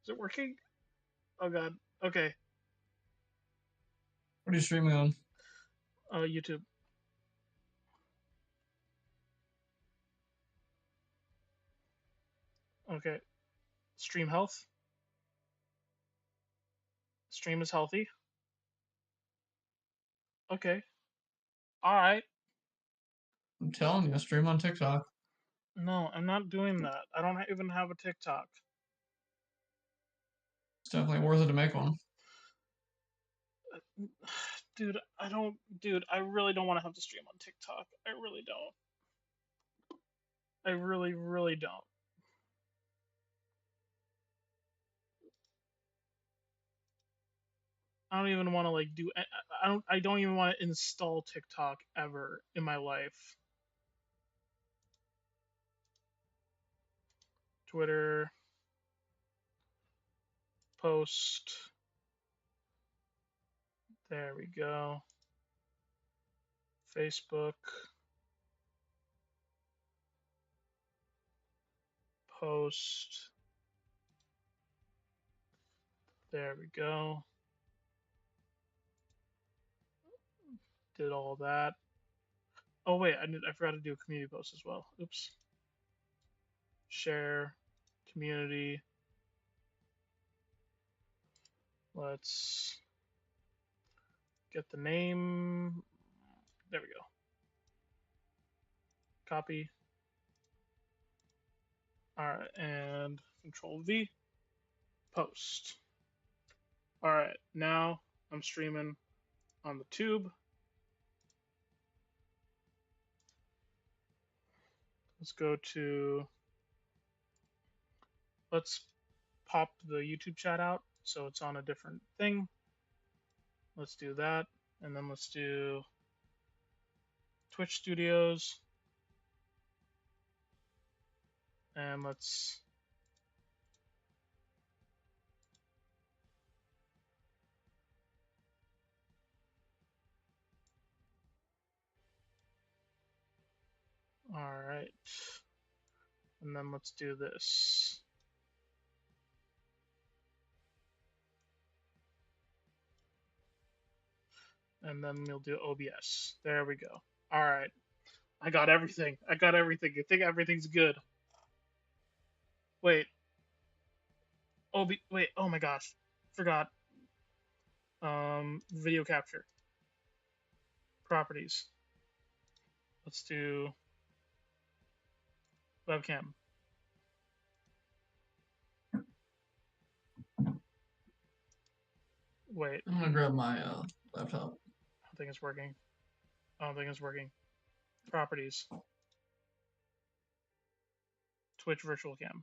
Is it working? Oh god. Okay. What are you streaming on? YouTube. Okay. Stream health. Stream is healthy. Okay. Alright. I'm telling you, stream on TikTok. No, I'm not doing that. I don't even have a TikTok. It's definitely worth it to make one. Dude, I don't. Dude, I really don't want to have to stream on TikTok. I really don't. I really, really don't. I don't even want to like do. I don't. I don't even want to install TikTok ever in my life. Twitter. Post. There we go. Facebook. Post. There we go. Did all that. Oh wait, I forgot to do a community post as well. Oops. Share. Community. Let's get the name. There we go. Copy. Alright, and Control V. Post. Alright, now I'm streaming on the tube. Let's go to. Let's pop the YouTube chat out so it's on a different thing. Let's do that. And then let's do Twitch Studios. And let's. Alright. And then let's do this. And then we'll do OBS. There we go. Alright. I got everything. I got everything. I think everything's good. Wait. Wait. Oh my gosh. Forgot. Video capture. Properties. Let's do webcam. Wait. I'm gonna grab my laptop. I don't think it's working. I don't think it's working. Properties. Twitch virtual cam.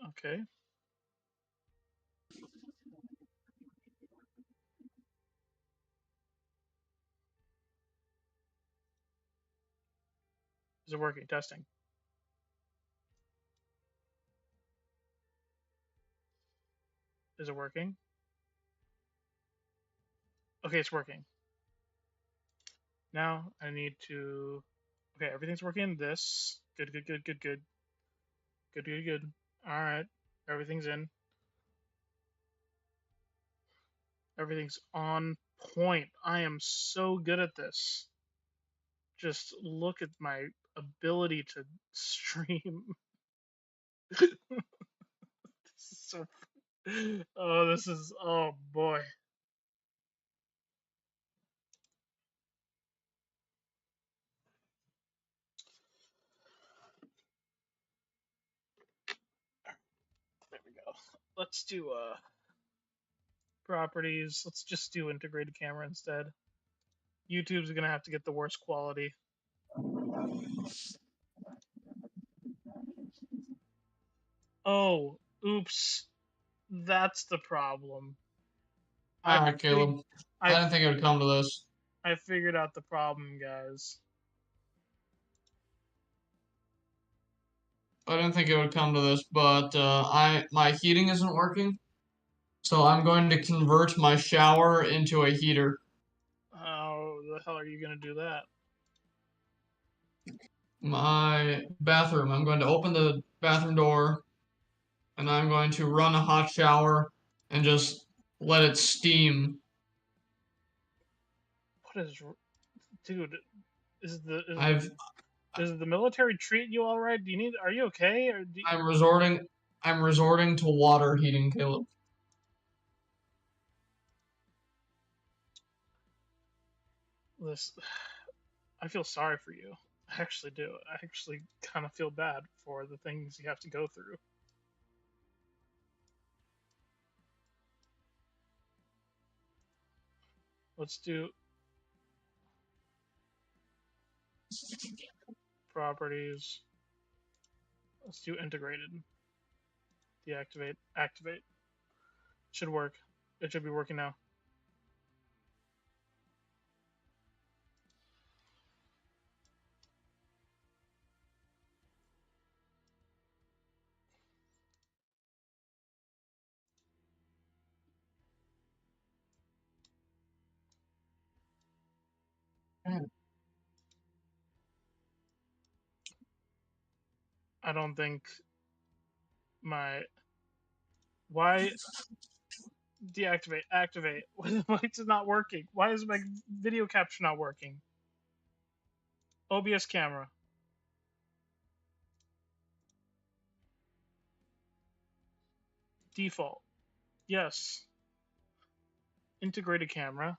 Okay. Is it working? Testing. Is it working? Okay, it's working. Now I need to. Okay, everything's working. This. Good, good, good, good, good. Good, good, good. Alright. Everything's in. Everything's on point. I am so good at this. Just look at my ability to stream. This is so. Oh, this is. Oh boy. There we go. Let's do properties. Let's just do integrated camera instead. YouTube's gonna have to get the worst quality. Oh, oops. That's the problem. Alright, Caleb. I didn't think it would come to this. I figured out the problem, guys. I didn't think it would come to this, but my heating isn't working, so I'm going to convert my shower into a heater. How the hell are you gonna do that? my bathroom. I'm going to open the bathroom door and I'm going to run a hot shower and just let it steam. What is, dude? Is the is I've is the military treating you all right? Do you need? Are you okay? Or I'm resorting to water heating, Caleb. this? I feel sorry for you. I actually do. I actually kind of feel bad for the things you have to go through. Let's do properties. Let's do integrated. Deactivate. Activate. Should work. It should be working now. I don't think my why deactivate activate. Why is it not working? Why is my video capture not working? OBS camera default. Yes. Integrated camera.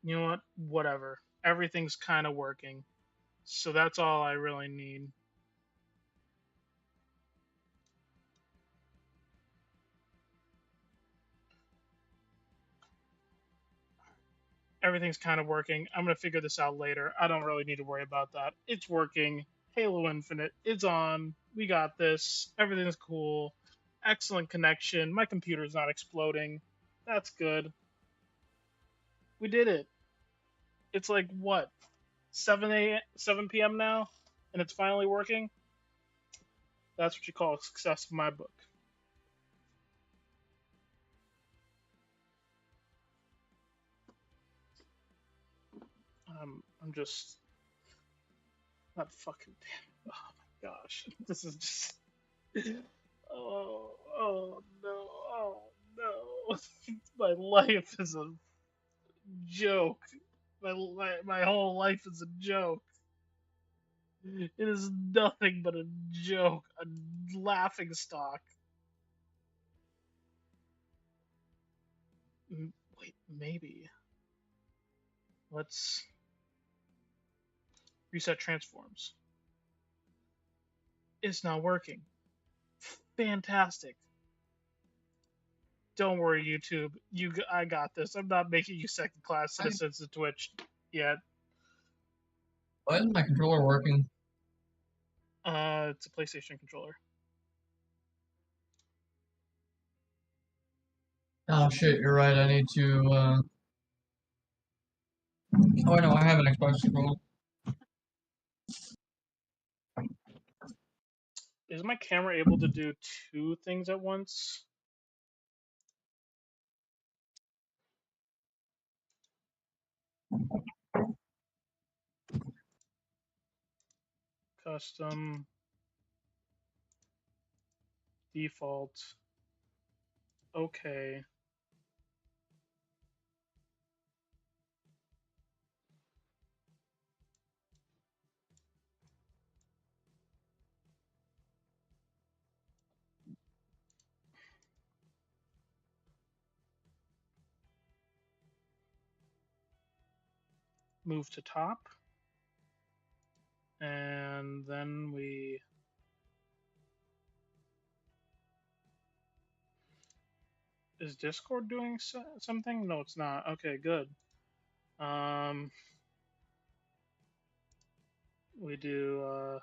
You know what? Whatever. Everything's kind of working. So that's all I really need. Everything's kind of working. I'm going to figure this out later. I don't really need to worry about that. It's working. Halo Infinite, it's on. We got this. Everything's cool. Excellent connection. My computer's not exploding. That's good. We did it. It's like what? 7 p.m. now and it's finally working. That's what you call a success in my book. I'm just not fucking damn. Oh my gosh, this is just. Oh no, oh no. My life is a joke. My whole life is a joke. It is nothing but a joke, a laughing stock. Wait, maybe. Let's reset transforms. It's not working. Fantastic. Don't worry, YouTube. I got this. I'm not making you second class citizens of Twitch yet. Why isn't my controller working? It's a PlayStation controller. Oh shit, you're right. I need to. Oh, I know. I have an Xbox controller. Is my camera able to do two things at once? Custom default. Okay. Move to top. And then we. Is Discord doing something? No, it's not. Okay, good. Um, we do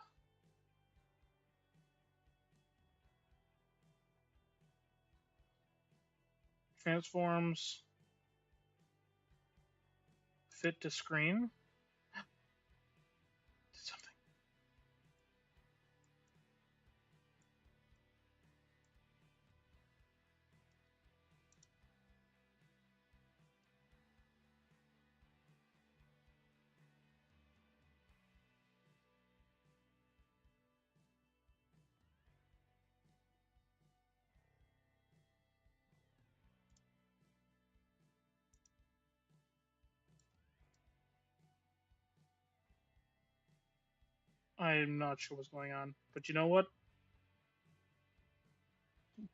transforms fit to screen. Did something. I'm not sure what's going on. But you know what?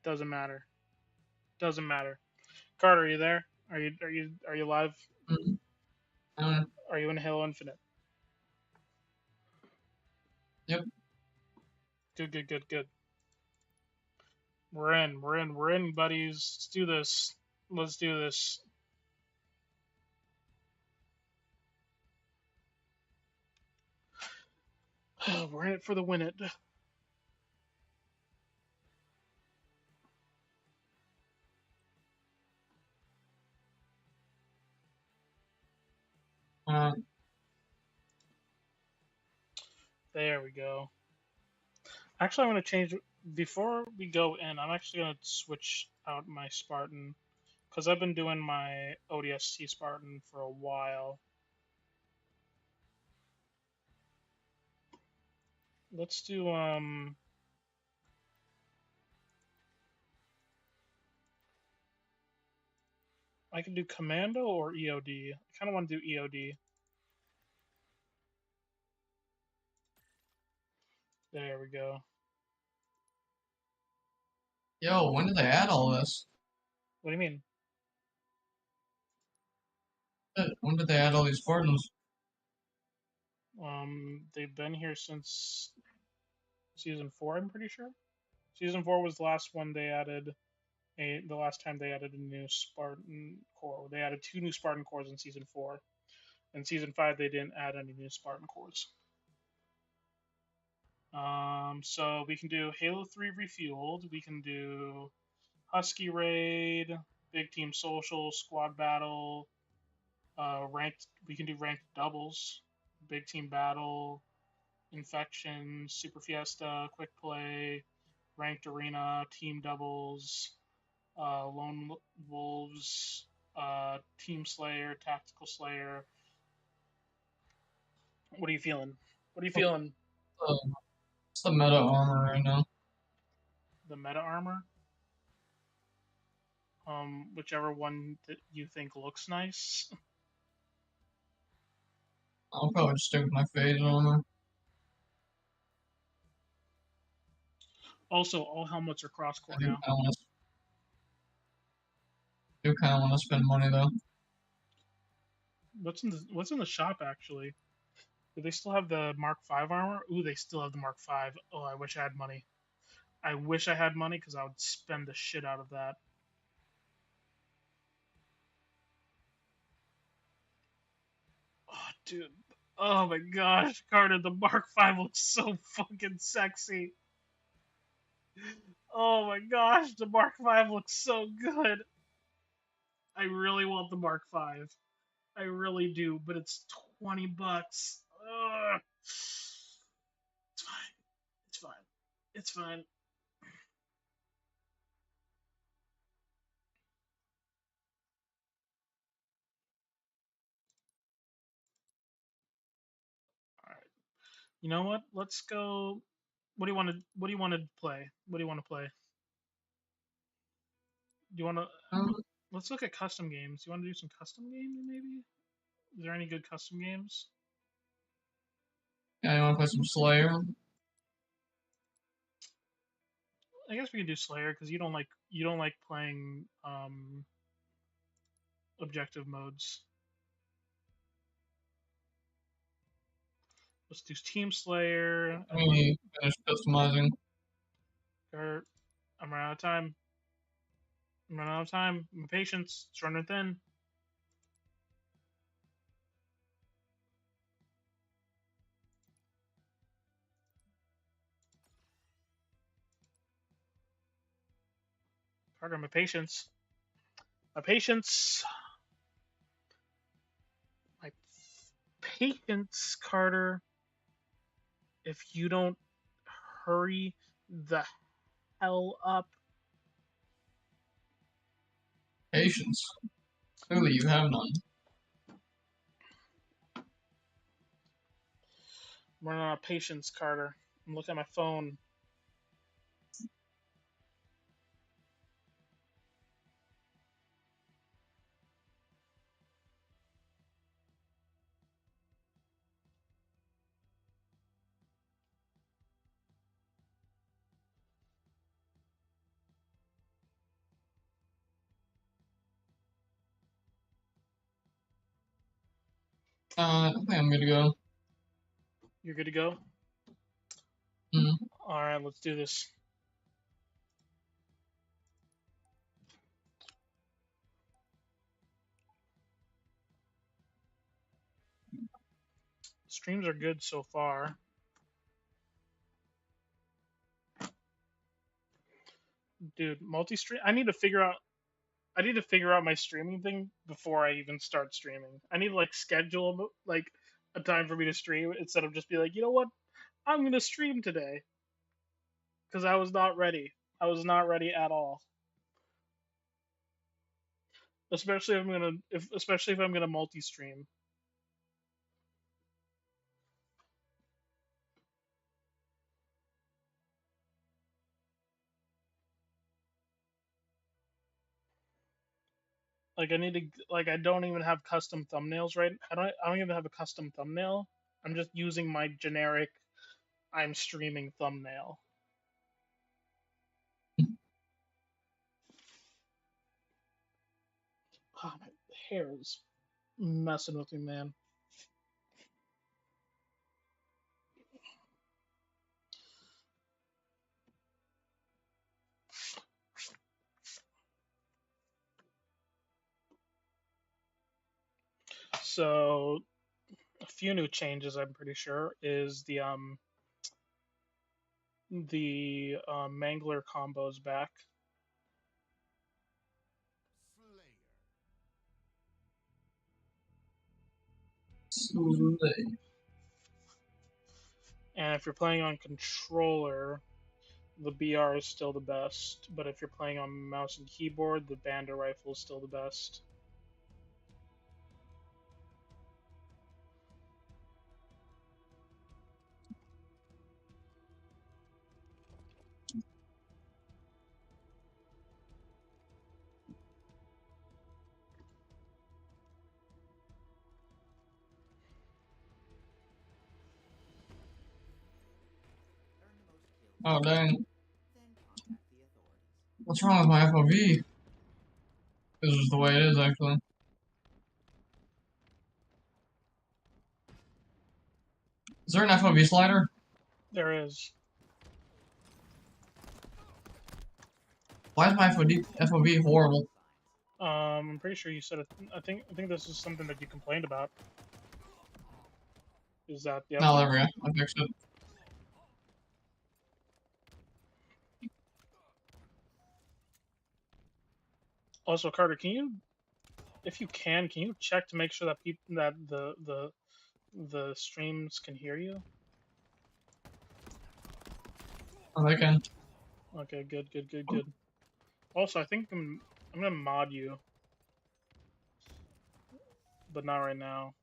Doesn't matter. Doesn't matter. Carter, are you there? Are you live? Mhm. Uh, Are you in Halo Infinite? yep. Good, good, good, good. We're in. We're in. We're in, buddies. Let's do this. Let's do this. We're in it for the win it. Uh, There we go. Actually, I'm going to change. Before we go in, I'm actually going to switch out my Spartan. Because I've been doing my ODST Spartan for a while. Let's do, I can do Commando or EOD. I kind of want to do EOD. There we go. yo, when did they add all this? What do you mean? When did they add all these Spartans? They've been here since season 4, I'm pretty sure. Season 4 was the last one they added. The last time they added a new Spartan core. They added 2 new Spartan cores in season 4. In season 5, they didn't add any new Spartan cores. So we can do Halo 3 Refueled. We can do Husky Raid, Big Team Social, Squad Battle, ranked. We can do ranked doubles, Big Team Battle, Infection, Super Fiesta, Quick Play, Ranked Arena, Team Doubles, Lone Wolves, Team Slayer, Tactical Slayer. What are you feeling? What are you feeling? It's the meta armor right now. The meta armor? Whichever one that you think looks nice. I'll probably just stick with my phase armor. Also, all helmets are cross I core do now. kind of want to. Do kind of want to spend money though. What's in the shop actually? Do they still have the Mark V armor? Ooh, they still have the Mark V. Oh, I wish I had money. I wish I had money because I would spend the shit out of that. Oh, dude. Oh my gosh, Carter, the Mark V looks so fucking sexy. Oh my gosh, the Mark V looks so good. I really want the Mark V. I really do, but it's $20. Ugh. It's fine. It's fine. It's fine. All right. You know what? Let's go. What do you want to? What do you want to play? What do you want to play? Do you want to? Um, Let's look at custom games. You want to do some custom games, maybe? Is there any good custom games? yeah, you want to play some Slayer? I guess we can do Slayer because you don't like playing objective modes. Let's do Team Slayer. Let me finish customizing. Or I'm running out of time. I'm running out of time. My patience. It's running thin. Carter, my patience. My patience. My patience, Carter. If you don't hurry the hell up. Patience. Clearly, you have none. I'm running out of patience, Carter. I'm looking at my phone. I think I'm good to go. You're good to go? Mm. Alright, let's do this. Streams are good so far. Dude, multi-stream. I need to figure out my streaming thing before I even start streaming. I need to like schedule like a time for me to stream instead of just be like, you know what, I'm gonna stream today because I was not ready. I was not ready at all. Especially if I'm gonna multi-stream. Like I don't even have custom thumbnails right. I don't even have a custom thumbnail. I'm just using my generic I'm streaming thumbnail. Oh, my hair is messing with me, man. So a few new changes I'm pretty sure is the Mangler combos back. And if you're playing on controller, the BR is still the best. But if you're playing on mouse and keyboard, the Banda rifle is still the best. Oh dang. What's wrong with my FOV? This is the way it is actually. Is there an FOV slider? There is. Why is my FOV horrible? I'm pretty sure you said it. I think this is something that you complained about. Is that the No, update? there we go. I fixed it. Also, Carter, if you can you check to make sure that the streams can hear you? Oh, they can. Okay, good. Also, I think I'm gonna mod you, but not right now.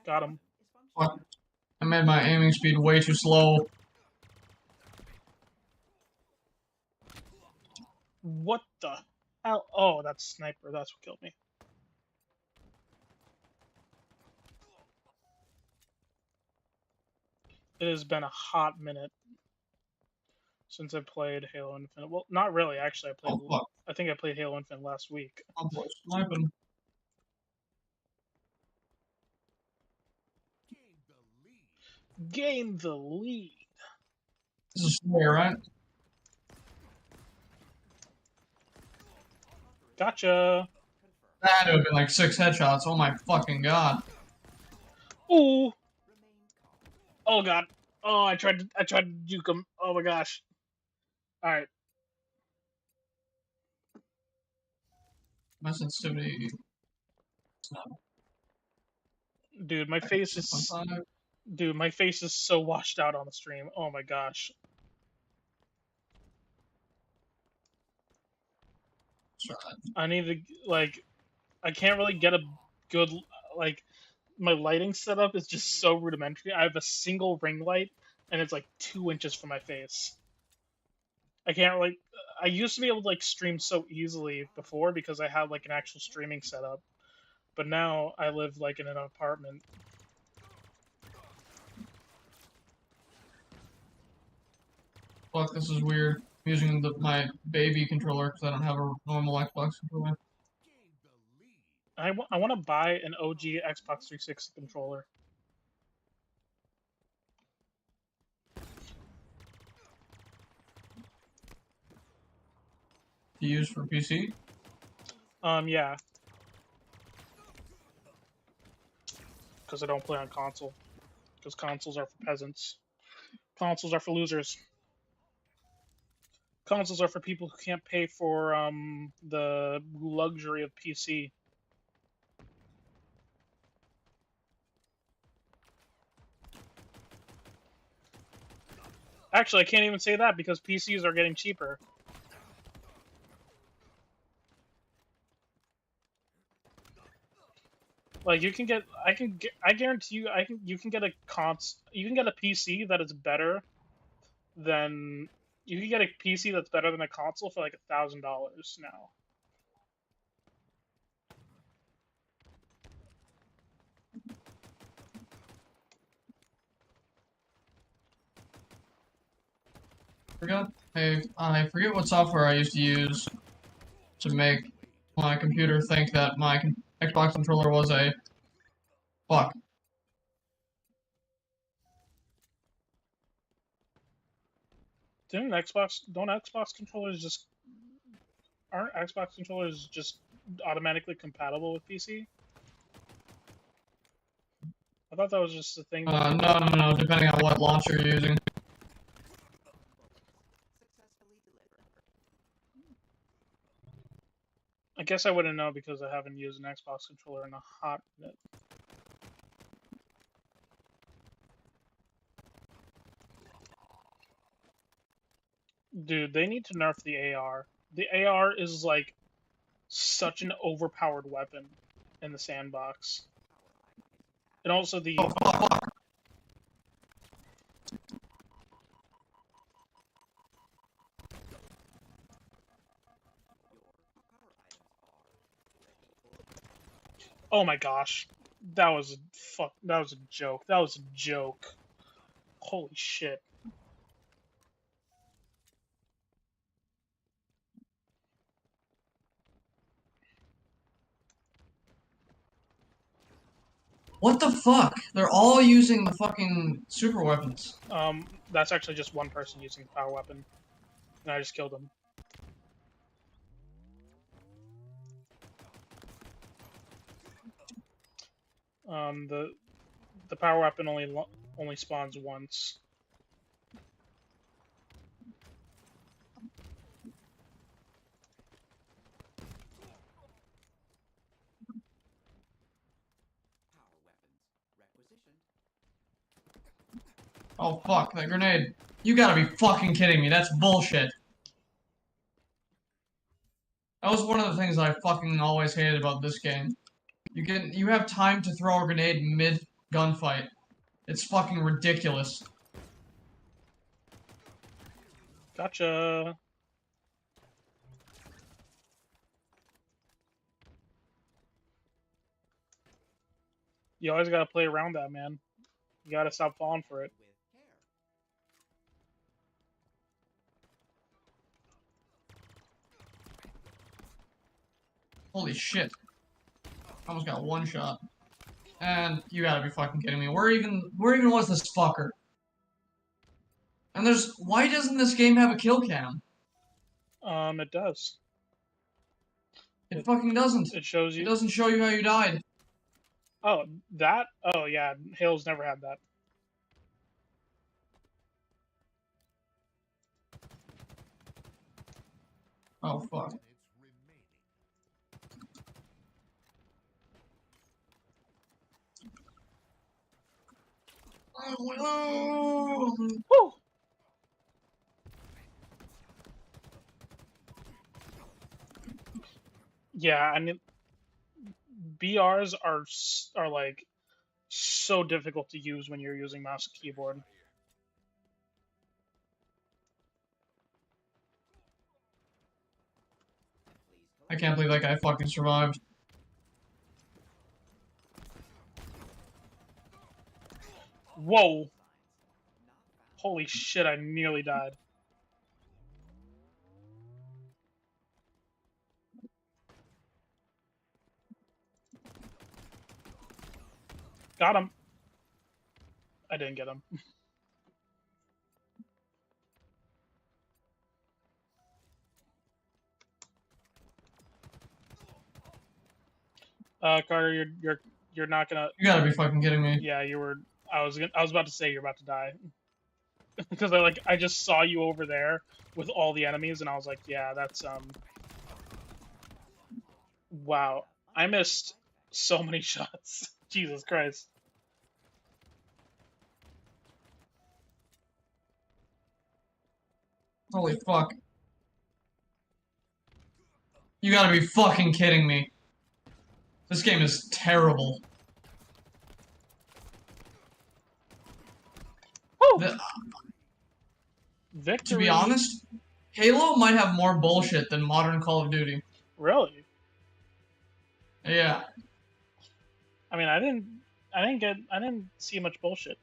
Got him. What? I made my aiming speed way too slow. What the hell? Oh, that's sniper. That's what killed me. It has been a hot minute since I played Halo Infinite. Well, not really. Actually, Oh fuck. I think I played Halo Infinite last week. Oh boy, sniping. Gain the lead. This is fair, right? Gotcha. That would have been like 6 headshots. Oh my fucking god. Ooh. Oh god. Oh, I tried to juke him. Oh my gosh. All right. My sensitivity. Dude, my face is 6.5. Dude, my face is so washed out on the stream. Oh my gosh. I need to like I can't really get a good like my lighting setup is just so rudimentary. I have a single ring light and it's like 2 inches from my face. I can't really I used to be able to like stream so easily before because I had like an actual streaming setup. But now I live like in an apartment. Fuck, this is weird. I'm using my baby controller because I don't have a normal Xbox controller. I want to buy an OG Xbox 360 controller. To use for PC? Yeah. Because I don't play on console. Because consoles are for peasants. Consoles are for losers. Consoles are for people who can't pay for the luxury of PC. Actually, I can't even say that because PCs are getting cheaper. Like you can get, I guarantee you, you can get you can get a PC that is better than, you can get a PC that's better than a console for like $1,000 now. I forget what software I used to use to make my computer think that my Xbox controller was a fuck. Don't Xbox controllers just, aren't Xbox controllers just automatically compatible with PC? I thought that was just a thing. No, depending on what launcher you're using. I guess I wouldn't know because I haven't used an Xbox controller in a hot minute. Dude, they need to nerf the AR. The AR is like such an overpowered weapon in the sandbox. And also the Oh, fuck. oh my gosh. That was that was a joke. That was a joke. Holy shit. What the fuck? They're all using the fucking super weapons. That's actually just one person using the power weapon. And I just killed him. The power weapon only spawns once. Oh fuck, that grenade. You gotta be fucking kidding me, that's bullshit. That was one of the things I fucking always hated about this game. You have time to throw a grenade mid gunfight. It's fucking ridiculous. Gotcha. You always gotta play around that, man. You gotta stop falling for it. Holy shit. Almost got one shot. And you gotta be fucking kidding me. Where even was this fucker? And why doesn't this game have a kill cam? It does. It fucking doesn't. It shows you. It doesn't show you how you died. Oh, that? Oh, yeah. Halo's never had that. Oh, fuck. Oh, Woo! Yeah, I mean, BRs are like so difficult to use when you're using mouse and keyboard. I can't believe that guy fucking survived. Whoa! Holy shit! I nearly died. Got him. I didn't get him. Carter, you're not gonna. You gotta be fucking kidding me. Yeah, you were. I was about to say you're about to die because I just saw you over there with all the enemies, and I was like, yeah, that's Wow, I missed so many shots. Jesus Christ. Holy fuck. You gotta be fucking kidding me. This game is terrible. Woo! To Victory. be honest, Halo might have more bullshit than modern Call of Duty. Really? Yeah. I mean, I didn't see much bullshit.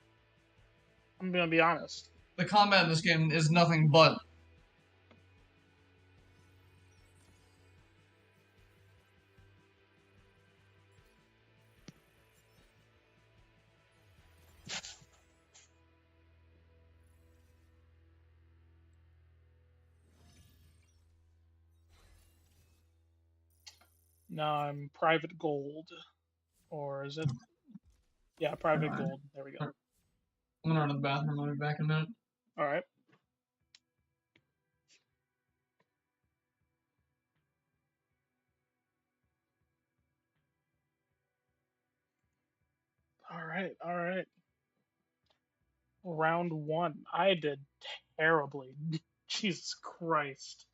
I'm gonna be honest. The combat in this game is nothing but. Now I'm private gold, or is it? Yeah, private gold. There we go. I'm gonna run to the bathroom. I'll be back in a minute. All right. All right. All right. Round one. I did terribly. Jesus Christ.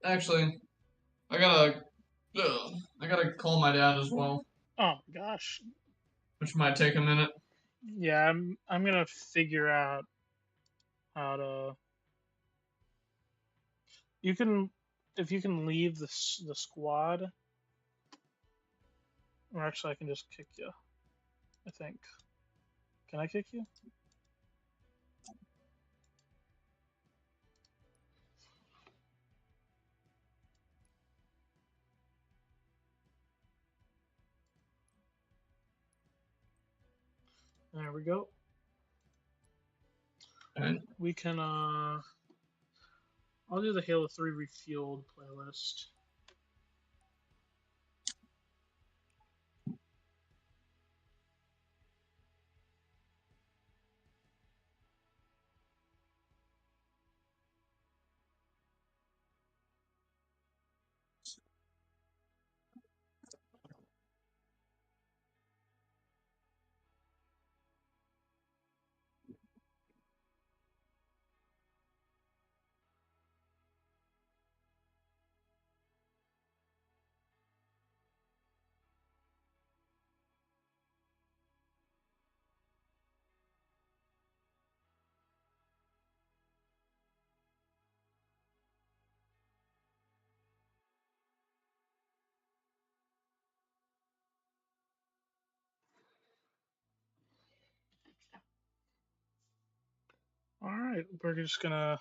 Actually, I gotta call my dad as well, Oh my gosh. which might take a minute. Yeah, I'm gonna figure out how to. You can, if you can leave the squad, or actually I can just kick you. I think. Can I kick you? There we go. And We can I'll do the Halo 3 Refueled playlist. Alright, we're just gonna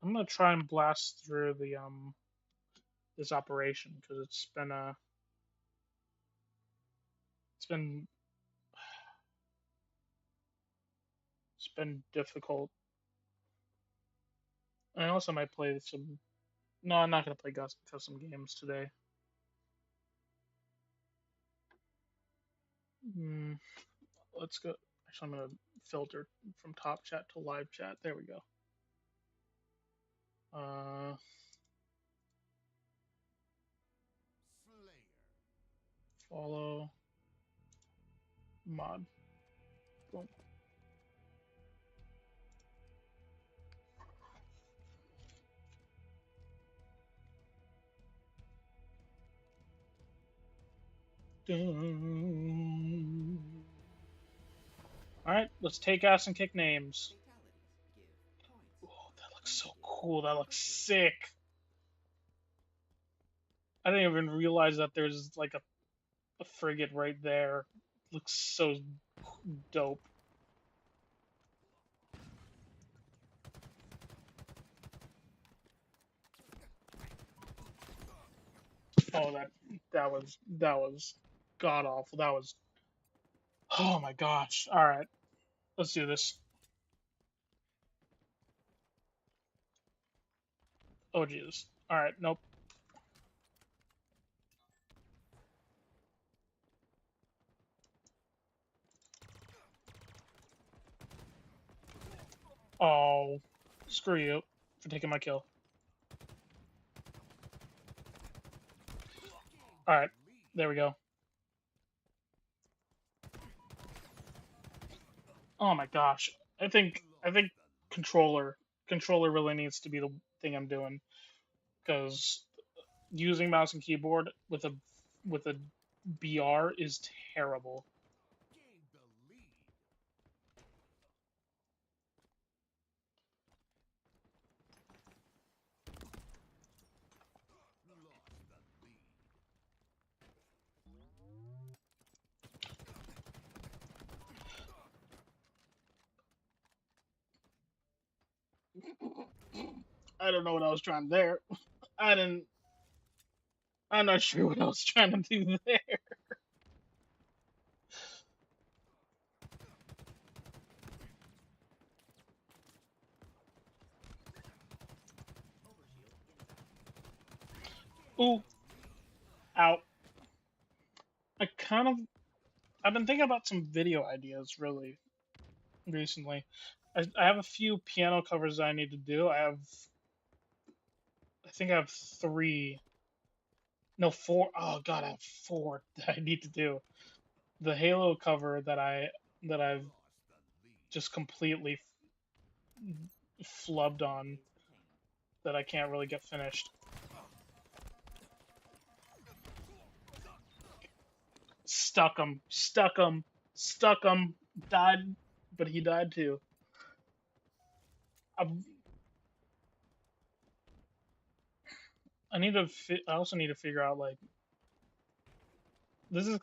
I'm gonna try and blast through the this operation because it's been it's been difficult. I also might play some. No, I'm not gonna play custom games today. Hmm, let's go. Actually, I'm gonna filter from top chat to live chat. There we go. Follow mod. Boom. Alright, let's take ass and kick names. looks so cool. That looks sick. I didn't even realize that there's like a frigate right there. Looks so dope. Oh, that was god awful. That was, oh my gosh. All right, let's do this. Oh Jesus. All right, nope. Oh, screw you for taking my kill. All right, there we go. Oh my gosh. I think controller really needs to be the thing I'm doing, because using mouse and keyboard with a BR is terrible. I don't know what I was trying there. I didn't. I'm not sure what I was trying to do there. Ooh, out. I kind of. I've been thinking about some video ideas really recently. I have a few piano covers that I need to do. I think I have three. No, four. Oh god, I have four that I need to do. The Halo cover that I've just completely flubbed on, that I can't really get finished. Stuck him. Died, but he died too. I, I need to. I also need to figure out, like, this was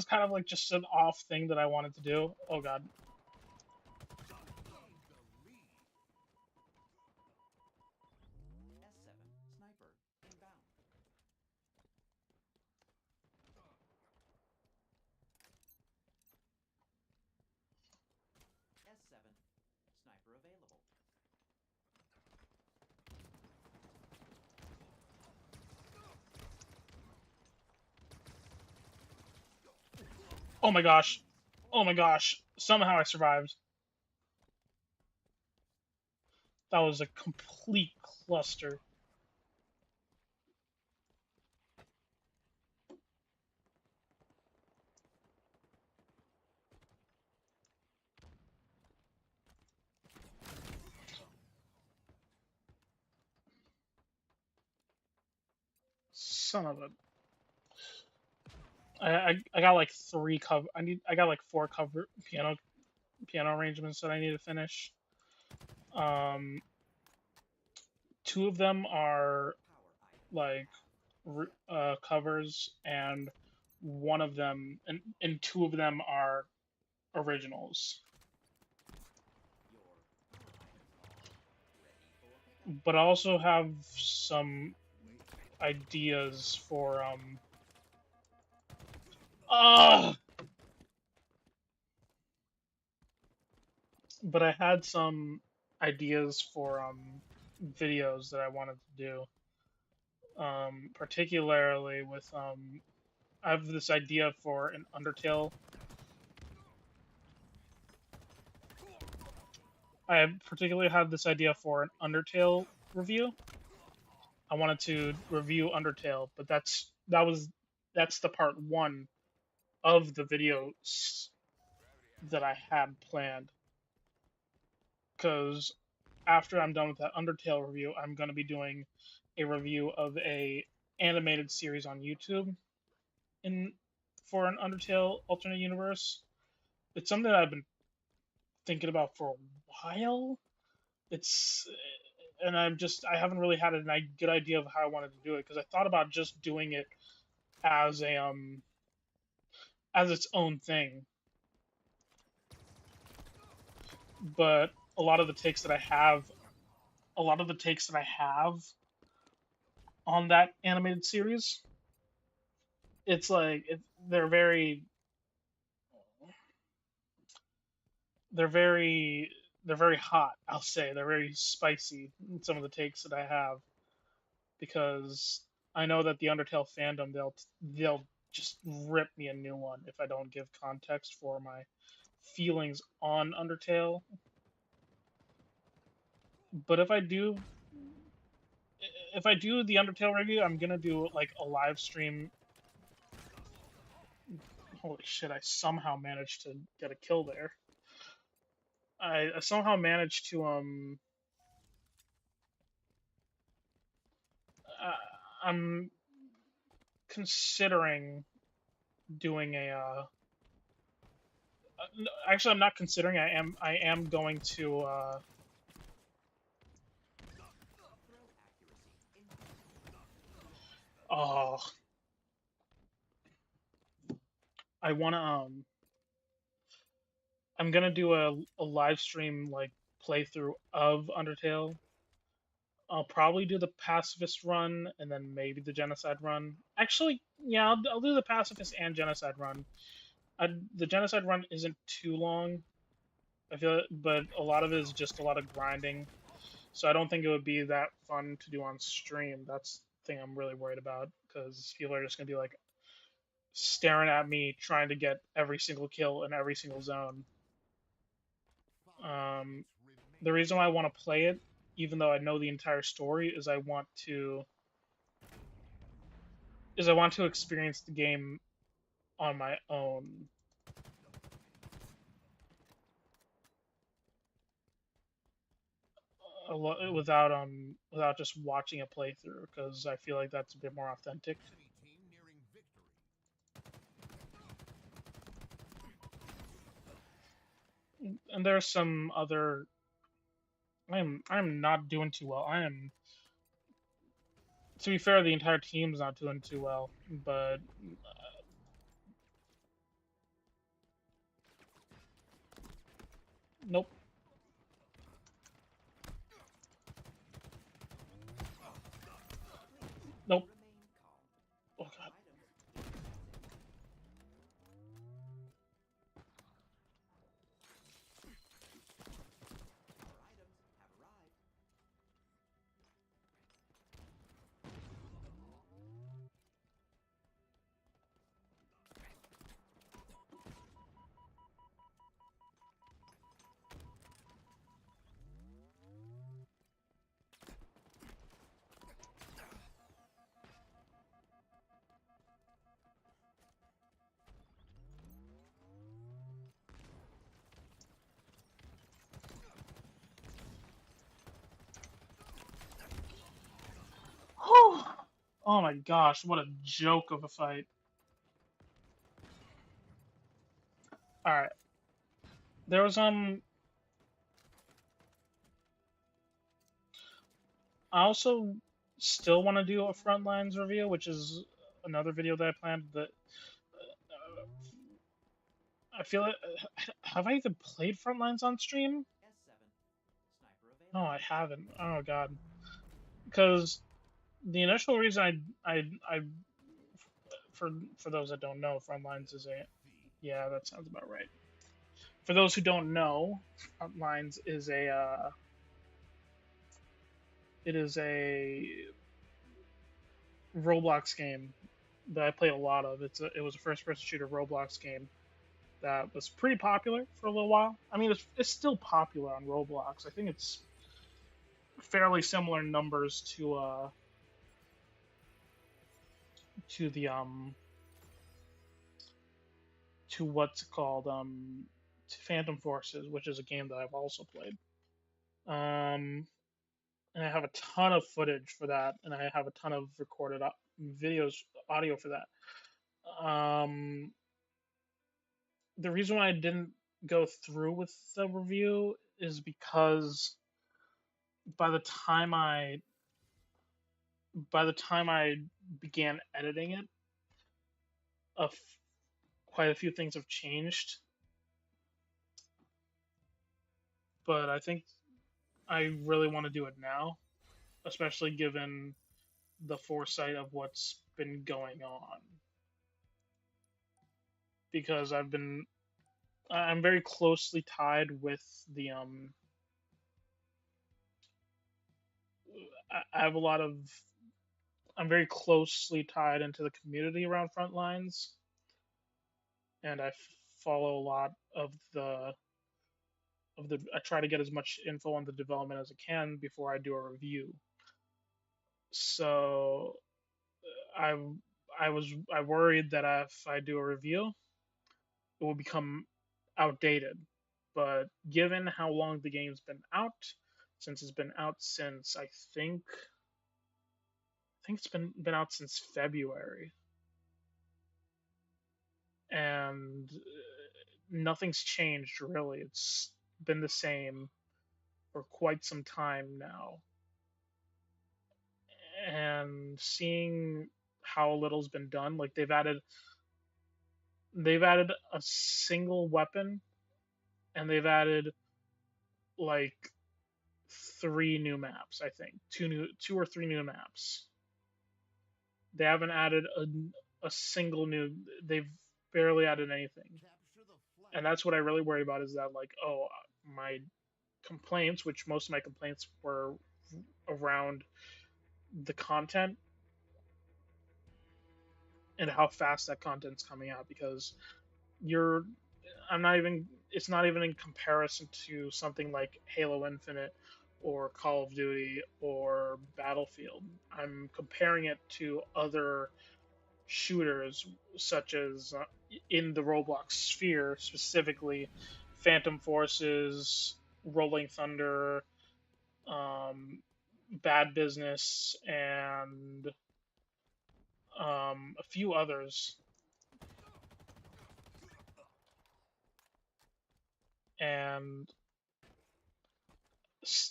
kind of like just an off thing that I wanted to do. Oh god. Oh my gosh. Oh my gosh. Somehow I survived. That was a complete cluster. Son of a. I got like three cover. I got like four cover piano arrangements that I need to finish. Um, two of them are like covers, and one of them and two of them are originals. But I also have some ideas for uh but I had some ideas for videos that I wanted to do. Particularly with I have this idea for an Undertale. I particularly had this idea for an Undertale review. I wanted to review Undertale, but that's the part one of the videos that I had planned. Because after I'm done with that Undertale review, I'm going to be doing a review of a animated series on YouTube in for an Undertale alternate universe. It's something that I've been thinking about for a while. It's and I haven't really had a good idea of how I wanted to do it, because I thought about just doing it as a as its own thing, but a lot of the takes that I have, a lot of the takes that I have on that animated series, it's like they're very they're very they're very hot. I'll say they're very spicy. Some of the takes that I have, because I know that the Undertale fandom, they'll just rip me a new one if I don't give context for my feelings on Undertale. But if I do the Undertale review, I'm gonna do like a live stream. Holy shit! I somehow managed to get a kill there. I somehow managed to I'm considering doing a actually, I'm not considering. I am going to oh, I want to I'm gonna do a live stream like playthrough of Undertale. I'll probably do the pacifist run and then maybe the genocide run. Actually, yeah, I'll do the pacifist and genocide run. The genocide run isn't too long. I feel, but a lot of it is just a lot of grinding. So I don't think it would be that fun to do on stream. That's the thing I'm really worried about, because people are just gonna be like staring at me trying to get every single kill in every single zone. Um, the reason why I want to play it, even though I know the entire story, is I want to experience the game on my own. Without just watching a playthrough, because I feel like that's a bit more authentic. And there's some other. I'm not doing too well. I am, to be fair, the entire team's not doing too well, but nope, nope. Oh god. Oh my gosh, what a joke of a fight. Alright. There was I also still want to do a Frontlines review, which is another video that I planned. That I feel like, have I even played Frontlines on stream? No, I haven't. Oh god, because the initial reason I for those that don't know, Frontlines is a, yeah, that sounds about right. For those who don't know, Frontlines is a it is a Roblox game that I played a lot of. It was a first person shooter Roblox game that was pretty popular for a little while. I mean, it's still popular on Roblox. I think it's fairly similar numbers to the to what's called to Phantom Forces, which is a game that I've also played. And I have a ton of footage for that, and I have a ton of recorded videos, audio for that. The reason why I didn't go through with the review is because by the time I by the time I began editing it, a f- quite a few things have changed. But I think I really want to do it now, especially given the foresight of what's been going on. Because I'm very closely tied with the I have a lot of I'm very closely tied into the community around Frontlines, and I follow a lot of the. I try to get as much info on the development as I can before I do a review. So I I worried that if I do a review, it will become outdated. But given how long the game's been out, since it's been out since I think it's been out since February, and nothing's changed really. It's been the same for quite some time now, and seeing how little's been done, like they've added a single weapon, and they've added like three new maps. I think two or three new maps. They haven't added a single new. They've barely added anything, and that's what I really worry about. Is that like, oh, my complaints, which most of my complaints were around the content and how fast that content's coming out, because you're I'm not even it's not even in comparison to something like Halo Infinite or Call of Duty or Battlefield. I'm comparing it to other shooters such as in the Roblox sphere, specifically Phantom Forces, Rolling Thunder, Bad Business, and a few others. And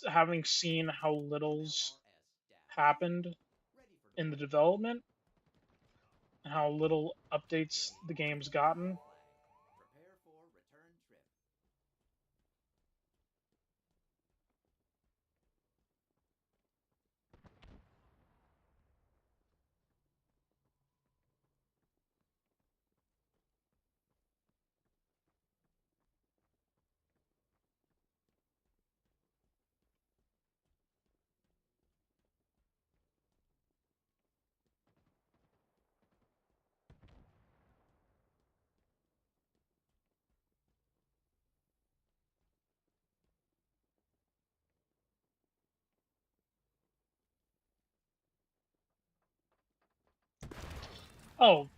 having seen how little's happened in the development and how little updates the game's gotten, oh,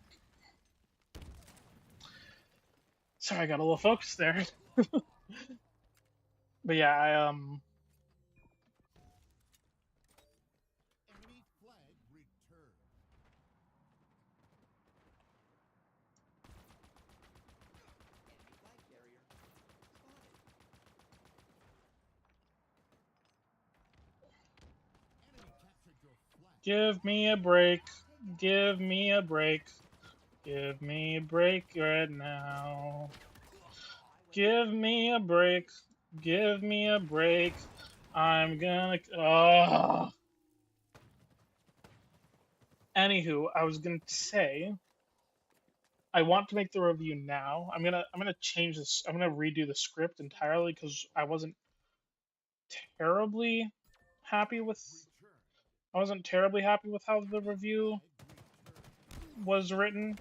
sorry, I got a little focused there. But yeah, give me a break, give me a break, give me a break right now. Give me a break, give me a break. I'm gonna. Anywho, I was gonna say I want to make the review now. I'm gonna change this. I'm gonna redo the script entirely because terribly happy with I wasn't terribly happy with how the review was written.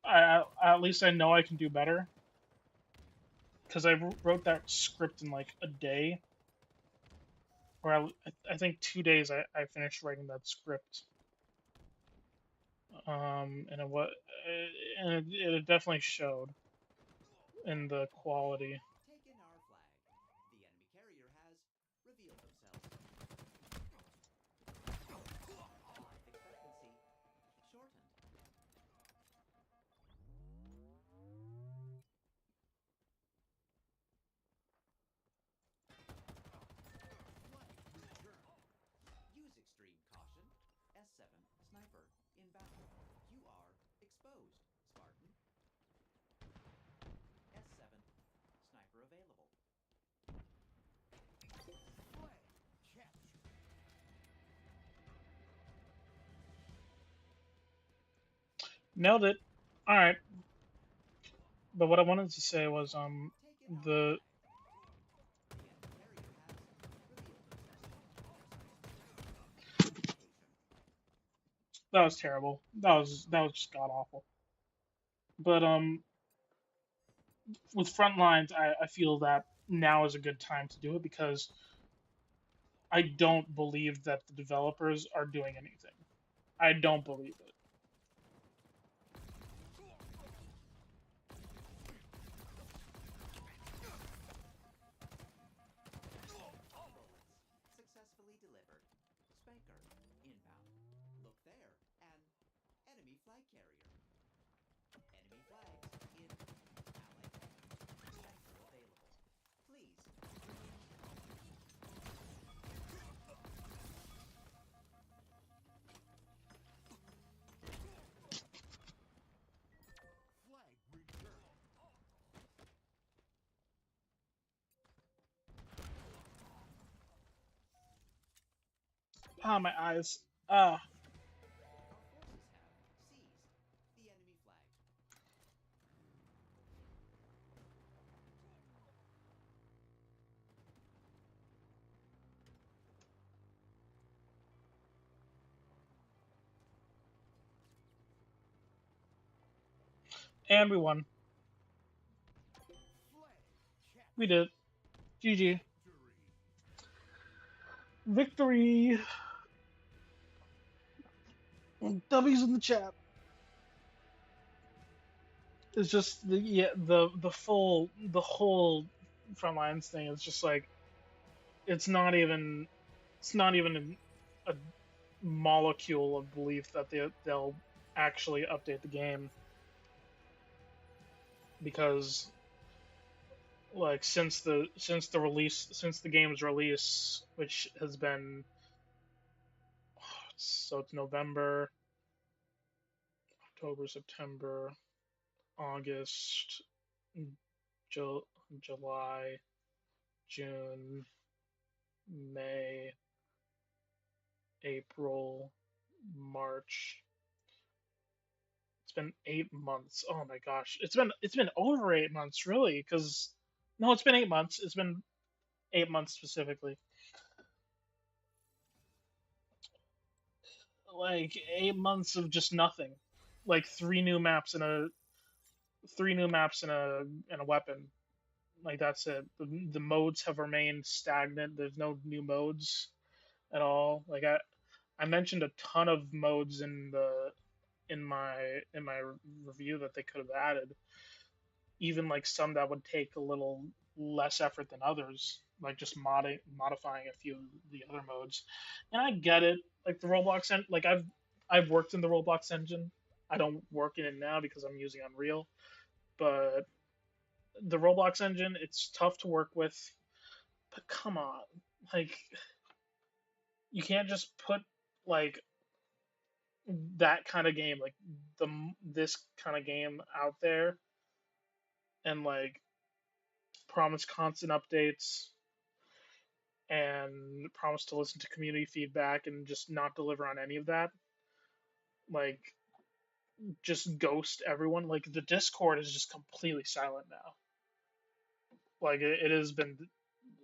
At least I know I can do better because I wrote that script in like a day, or I think 2 days. I finished writing that script. And it definitely showed in the quality. Nailed it. All right. But what I wanted to say was the that was terrible. That was just god awful. But with front lines, I feel that now is a good time to do it because I don't believe that the developers are doing anything. I don't believe it. Successfully delivered. Spanker, inbound. Look there, an enemy flag carrier. Enemy flags in allied tank. Spanker available. Please, remain calm. Ah, my eyes. Ah, Our forces have seized the enemy flag. and we won. We did. GG. Victory. W's in the chat. It's just the whole front lines thing is just like it's not even a molecule of belief that they'll actually update the game because like since the game's release, which has been so it's November, October, September, August, Ju- July, June, May, April, March. It's been 8 months. Oh my gosh, it's been over 8 months, really. Because no, it's been 8 months. It's been 8 months specifically. Like 8 months of just nothing. Like three new maps and a weapon. Like that's it. The modes have remained stagnant. There's no new modes at all. Like I mentioned a ton of modes in my review that they could have added. Even like some that would take a little less effort than others, like just modifying a few of the other modes. And I get it. Like the Roblox like I've worked in the Roblox engine. I don't work in it now because I'm using Unreal, but the Roblox engine, it's tough to work with. But come on, like you can't just put like that kind of game, like this kind of game out there and like promise constant updates and promise to listen to community feedback and just not deliver on any of that. Like just ghost everyone. Like the Discord is just completely silent now. Like it has been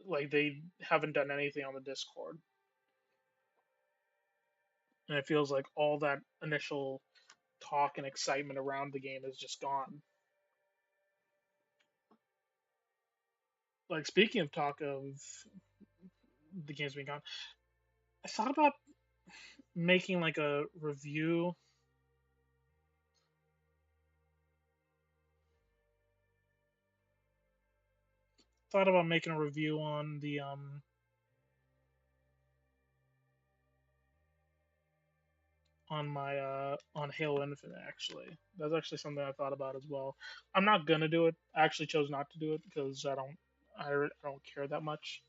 like they haven't done anything on the Discord. And it feels like all that initial talk and excitement around the game is just gone. Like speaking of talk of the games being gone, I thought about making like a review. Thought about making a review on the on my on Halo Infinite. Actually, that's actually something I thought about as well. I'm not gonna do it. I actually chose not to do it because I don't care that much.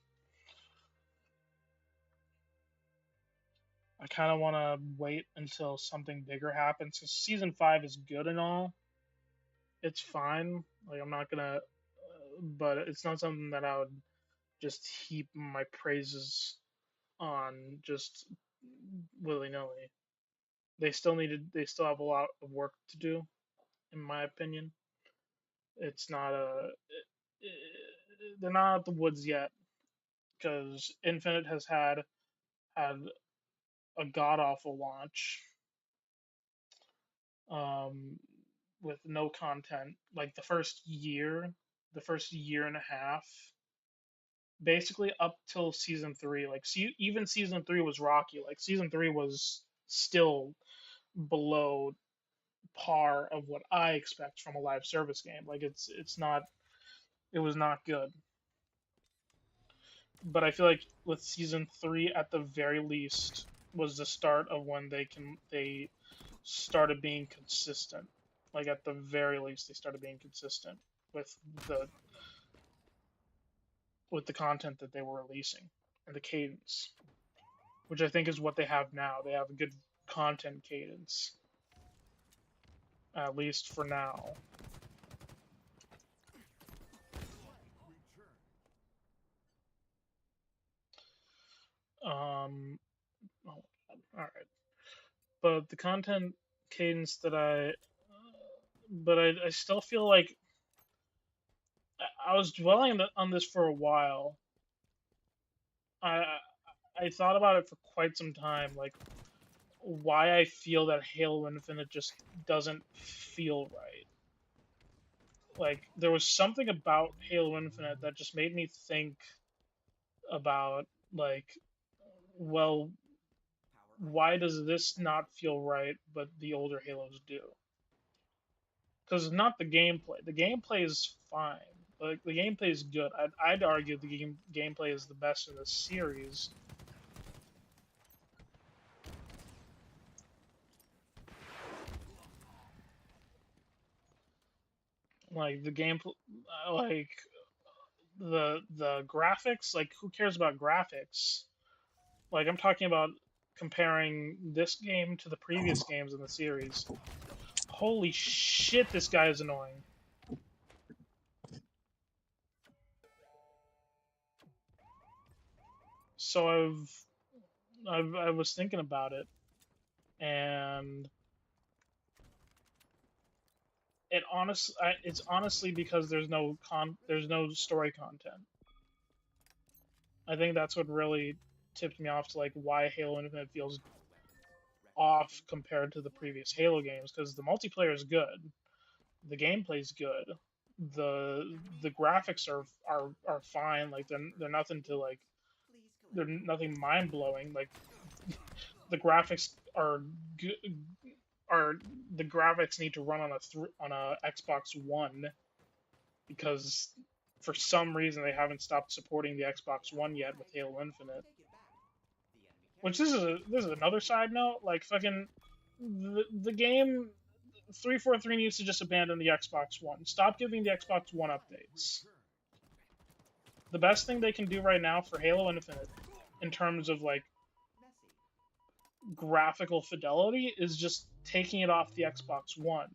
I kind of want to wait until something bigger happens. Cause season 5 is good and all. It's fine. Like I'm not gonna, but it's not something that I would just heap my praises on just willy nilly. They still have a lot of work to do, in my opinion. It's not a they're not out the woods yet because Infinite has had a god awful launch, um, with no content. Like the first year and a half, basically up till season three. Like even season three was rocky. Like season three was still below par of what I expect from a live service game. Like it's not it was not good. But I feel like with season three at the very least was the start of when they started being consistent. Like at the very least they started being consistent with the with the content that they were releasing and the cadence, which I think is what they have now. They have a good content cadence, at least for now. Oh, all right, but the content cadence that but I still feel like I was dwelling on this for a while. I I thought about it for quite some time, like why I feel that Halo Infinite just doesn't feel right. Like there was something about Halo Infinite that just made me think about like, well, why does this not feel right, but the older Halos do? Because not the gameplay. The gameplay is fine. Like the gameplay is good. I'd argue the gameplay is the best in the series. Like the gameplay, like the graphics. Like who cares about graphics? Like I'm talking about comparing this game to the previous games in the series. Holy shit, this guy is annoying. So I was thinking about it, and it's honestly because there's no story content. I think that's what really tipped me off to like why Halo Infinite feels off compared to the previous Halo games, because the multiplayer is good, the gameplay is good, the graphics are fine. Like they're nothing to like they're nothing mind blowing. Like the graphics are good. Are the graphics need to run on on a Xbox One because for some reason they haven't stopped supporting the Xbox One yet with Halo Infinite. Which this is another side note. Like fucking the game 343 needs to just abandon the Xbox One. Stop giving the Xbox One updates. The best thing they can do right now for Halo Infinite, in terms of like graphical fidelity, is just taking it off the Xbox One.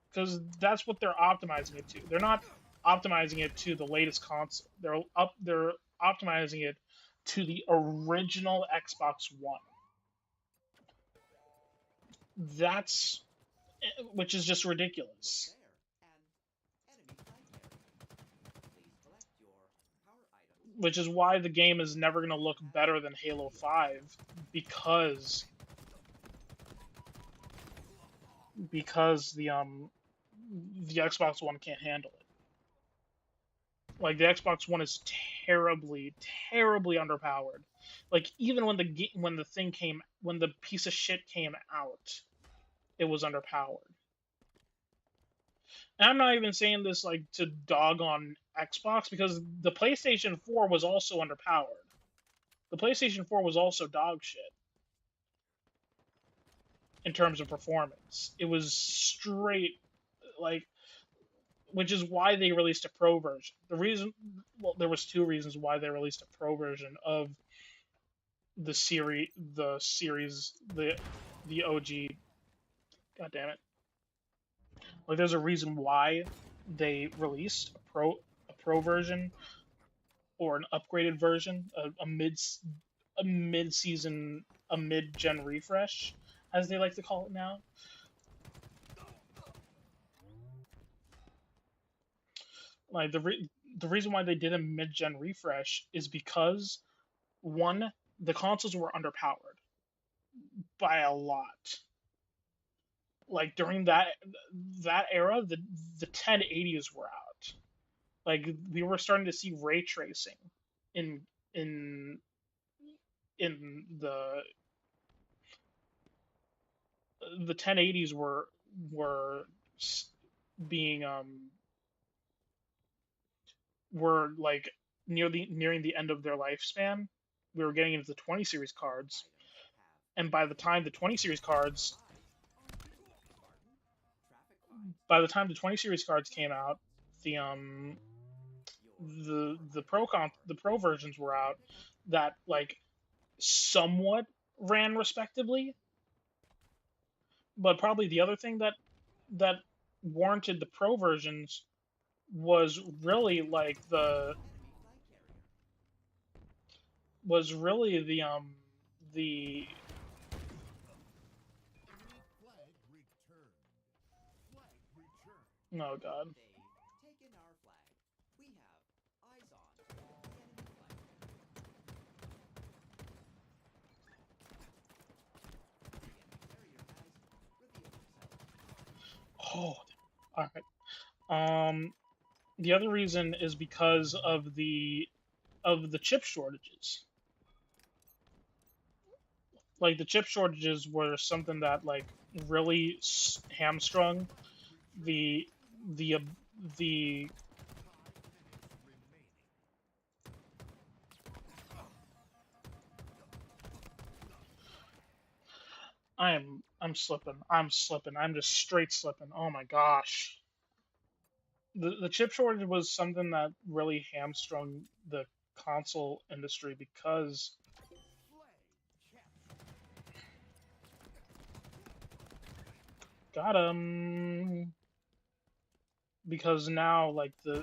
Because that's what they're optimizing it to. They're not optimizing it to the latest console. They're optimizing it to the original Xbox One. That's which is just ridiculous. Which is why the game is never going to look better than Halo 5 because the Xbox One can't handle it. Like the Xbox One is terribly underpowered. Like even when the piece of shit came out, it was underpowered. And I'm not even saying this like to dog on Xbox, because the PlayStation 4 was also underpowered. The PlayStation 4 was also dog shit in terms of performance. It was straight like, which is why they released a pro version. There was two reasons why they released a pro version of the OG. God damn it! Like, there's a reason why they released a pro version or an upgraded version, a mid season a mid-gen refresh, as they like to call it now. Like the reason why they did a mid-gen refresh is because one, the consoles were underpowered by a lot. Like during that era, the 1080s were out. Like we were starting to see ray tracing in in in the 1080s were being were like nearing the end of their lifespan. We were getting into the 20 series cards, and by the time the 20 series cards came out, the pro versions were out that like somewhat ran respectably, but probably the other thing that warranted the pro versions was really like the oh god. They've taken our flag. We have eyes on the enemy flag. The enemy carrier has revealed himself. Oh, all right. The other reason is because of the chip shortages. Like the chip shortages were something that like really hamstrung the the the I'm slipping. I'm slipping. I'm just straight slipping. Oh my gosh. The chip shortage was something that really hamstrung the console industry because got because now like the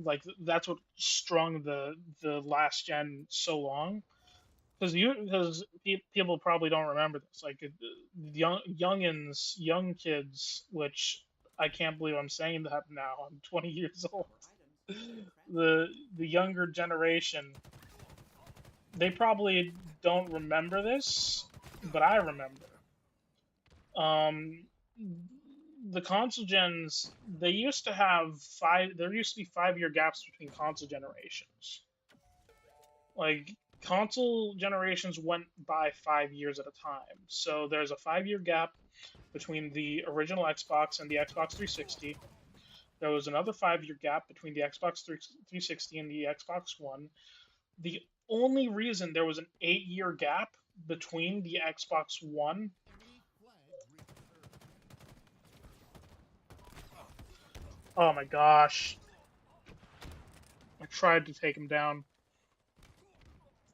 like that's what strung the last gen so long because people probably don't remember this like young kids, which I can't believe I'm saying that now. I'm 20 years old. For items in friendly The younger generation, they probably don't remember this, but I remember. Um, the console gens, they used to have there used to be 5 year gaps between console generations. Like console generations went by 5 years at a time. So there's a 5 year gap between the original Xbox and the Xbox 360. There was another 5 year gap between the Xbox 360 and the Xbox One. The only reason there was an 8 year gap between the Xbox One. Oh my gosh. I tried to take him down.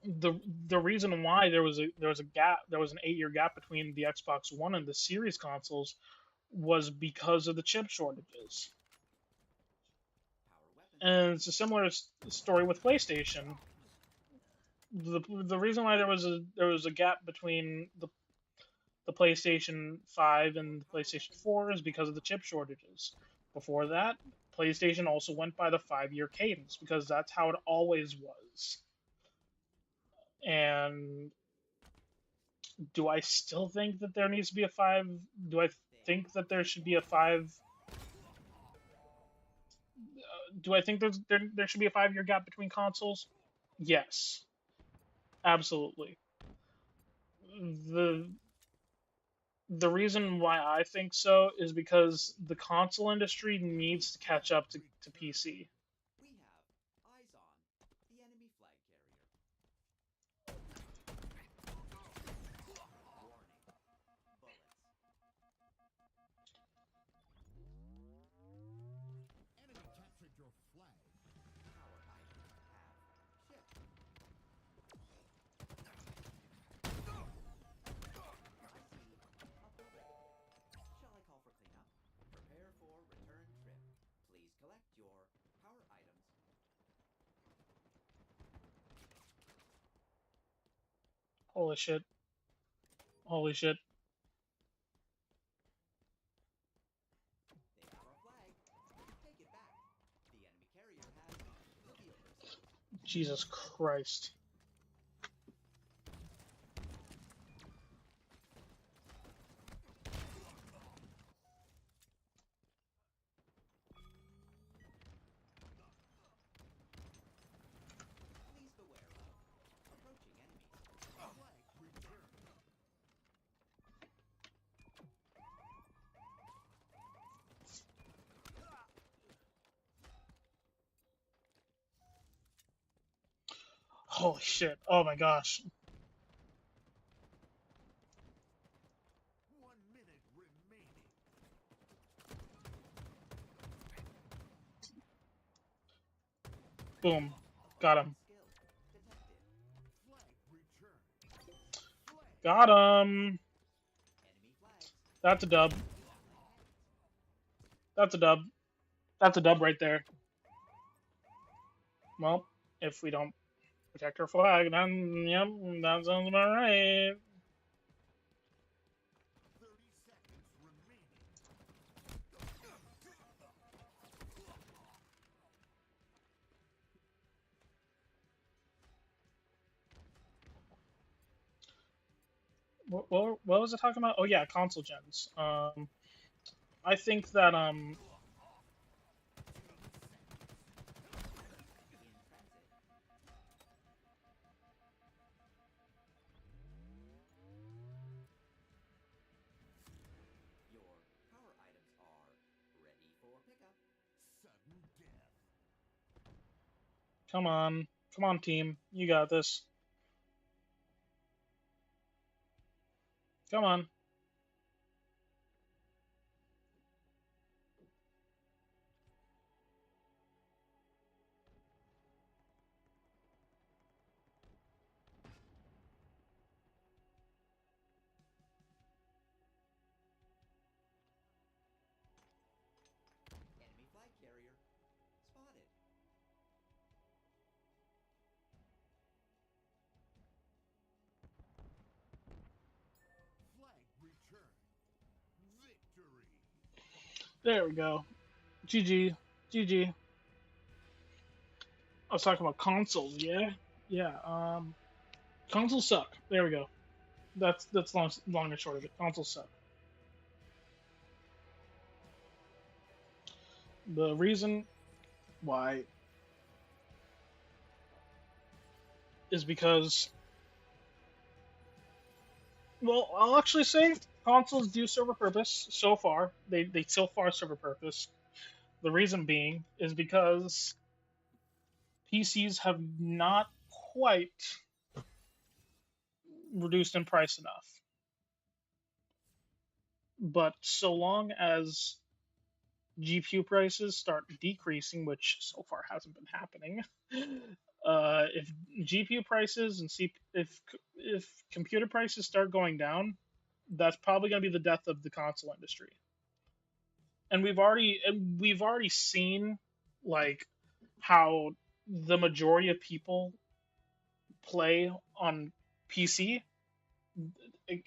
The reason why there was a gap, there was an 8 year gap between the Xbox One and the Series consoles was because of the chip shortages. power weapons. And it's a similar story with PlayStation. The reason why there was a gap between the PlayStation 5 and the PlayStation 4 is because of the chip shortages. Before that, PlayStation also went by the 5 year cadence because that's how it always was. And do I still think that there needs to be a 5? Do I think that there should be a 5? Do I think there should be a 5 year gap between consoles? Yes, absolutely. The the reason why I think so is because the console industry needs to catch up to PC. We have eyes on the enemy flag carrier. Warning. Bullets. Power items have shipped. I see a building. Shall I call for cleanup? Prepare for return trip. Please collect your power Holy shit. Holy shit. They have our flag. Take it back. The enemy carrier has video pursuit. Jesus Christ. Please beware of approaching enemies. Holy shit. Oh my gosh. Boom. Got him. Skill detected. Got him. Enemy flags. That's a dub. That's a dub. That's a dub right there. Well, if we don't protect our flag, then, yep, that sounds about right. What was I talking about? Oh yeah, console gens. I think that In transit. Your power items are ready for pickup. come on team, you got this. Come on. Enemy flag carrier spotted. There we go. GG. GG. I was talking about consoles, yeah? Yeah, consoles suck. There we go. That's long and short of it. Consoles suck. The reason why is because, well, I'll actually say consoles do serve a purpose so far. They so far serve a purpose. The reason being is because PCs have not quite reduced in price enough. But so long as GPU prices start decreasing, which so far hasn't been happening, if GPU prices and if computer prices start going down, that's probably going to be the death of the console industry. And we've already seen like how the majority of people play on PC,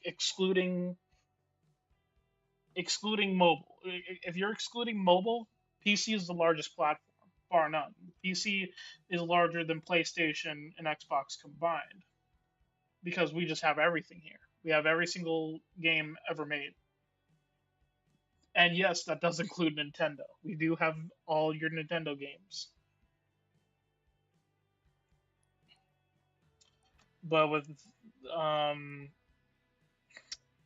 excluding mobile. If you're excluding mobile, PC is the largest platform, bar none. PC is larger than PlayStation and Xbox combined because we just have everything here. We have every single game ever made. And yes, that does include Nintendo. We do have all your Nintendo games. But um,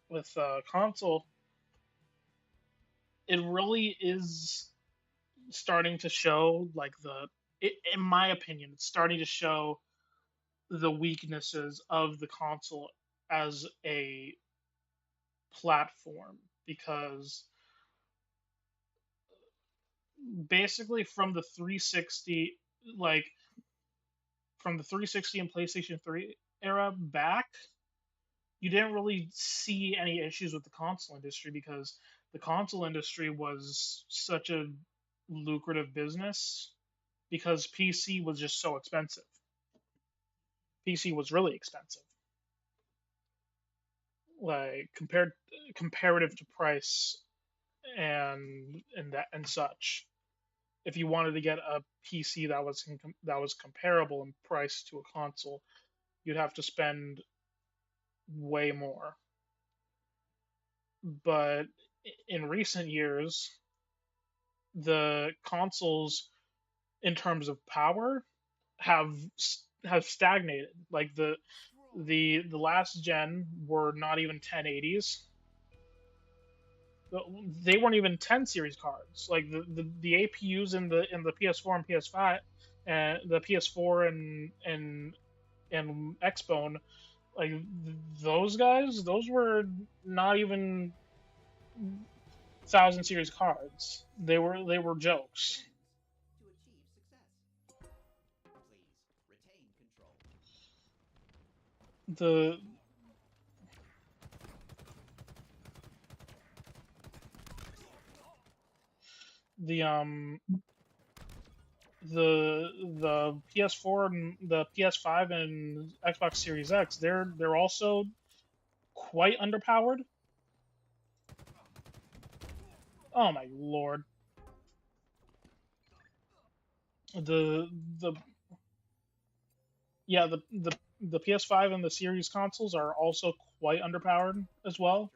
with console, it really is starting to show like in my opinion, it's starting to show the weaknesses of the console as a platform because basically from the 360, like from the 360 and PlayStation 3 era back, you didn't really see any issues with the console industry because the console industry was such a lucrative business because PC was just so expensive. PC was really expensive. like comparative to price and such. If you wanted to get a PC that was comparable in price to a console, you'd have to spend way more. But in recent years, the consoles, in terms of power, have stagnated. Like the last gen were not even 1080s. They weren't even 10 series cards. Like the APUs in the PS4 and PS5, and the PS4 and Xbone, like those guys, those were not even 1000 series cards. They were jokes. To achieve success. Please retain control. The the the PS4 and the PS5 and Xbox Series X, they're also quite underpowered. Oh my lord. The yeah, the PS5 and the Series consoles are also quite underpowered as well.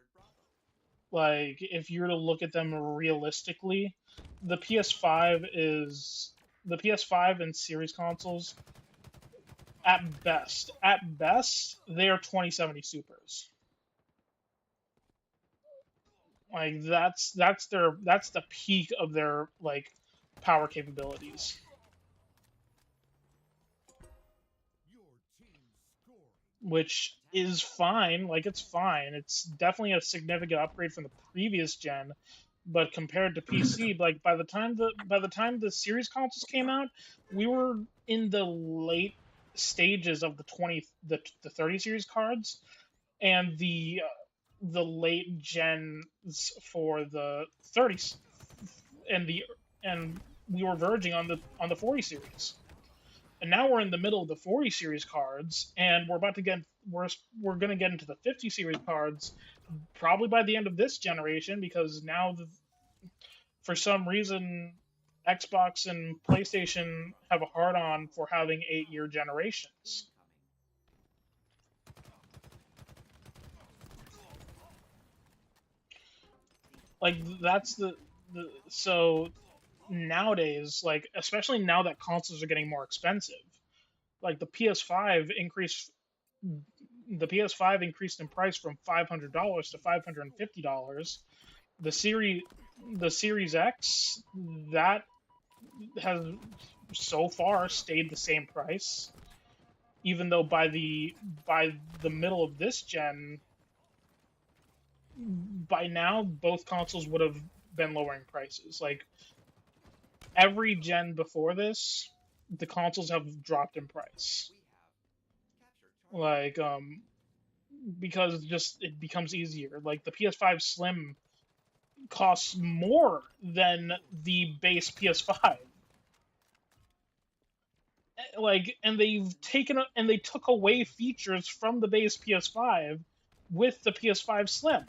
Like if you were to look at them realistically, the PS5 is the PS5 and Series consoles at best they are 2070 supers. Like that's the peak of their like power capabilities, which is fine. Like it's fine. It's definitely a significant upgrade from the previous gen, but compared to PC, like by the time the series consoles came out, we were in the late stages of the 30 series cards and the late gens for the 30s and we were verging on the 40 series. And now we're in the middle of the 40 series cards, and we're going to get into the 50 series cards probably by the end of this generation, because now for some reason Xbox and PlayStation have a hard on for having 8-year generations. Like that's the so nowadays, like especially now that consoles are getting more expensive, like the PS5 increased in price from $500 to $550. The series the Series X, that has so far stayed the same price, even though by the middle of this gen, by now both consoles would have been lowering prices. Like every gen before this, the consoles have dropped in price. Like because just it becomes easier. Like the PS5 Slim costs more than the base PS5. Like, and they took away features from the base PS5 with the PS5 Slim.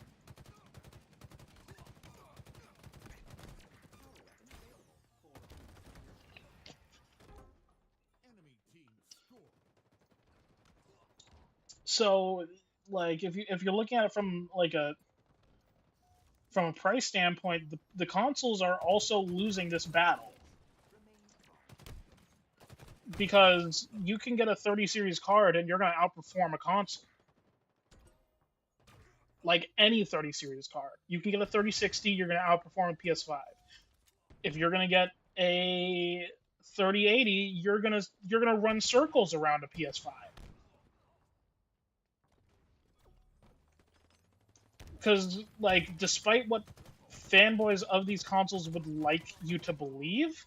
So, like, if you're looking at it from a price standpoint, the consoles are also losing this battle, because you can get a 30 series card and you're going to outperform a console. Like any 30 series card, you can get a 3060, you're going to outperform a PS5. If you're going to get a 3080, you're going to run circles around a PS5. Because, like, despite what fanboys of these consoles would like you to believe,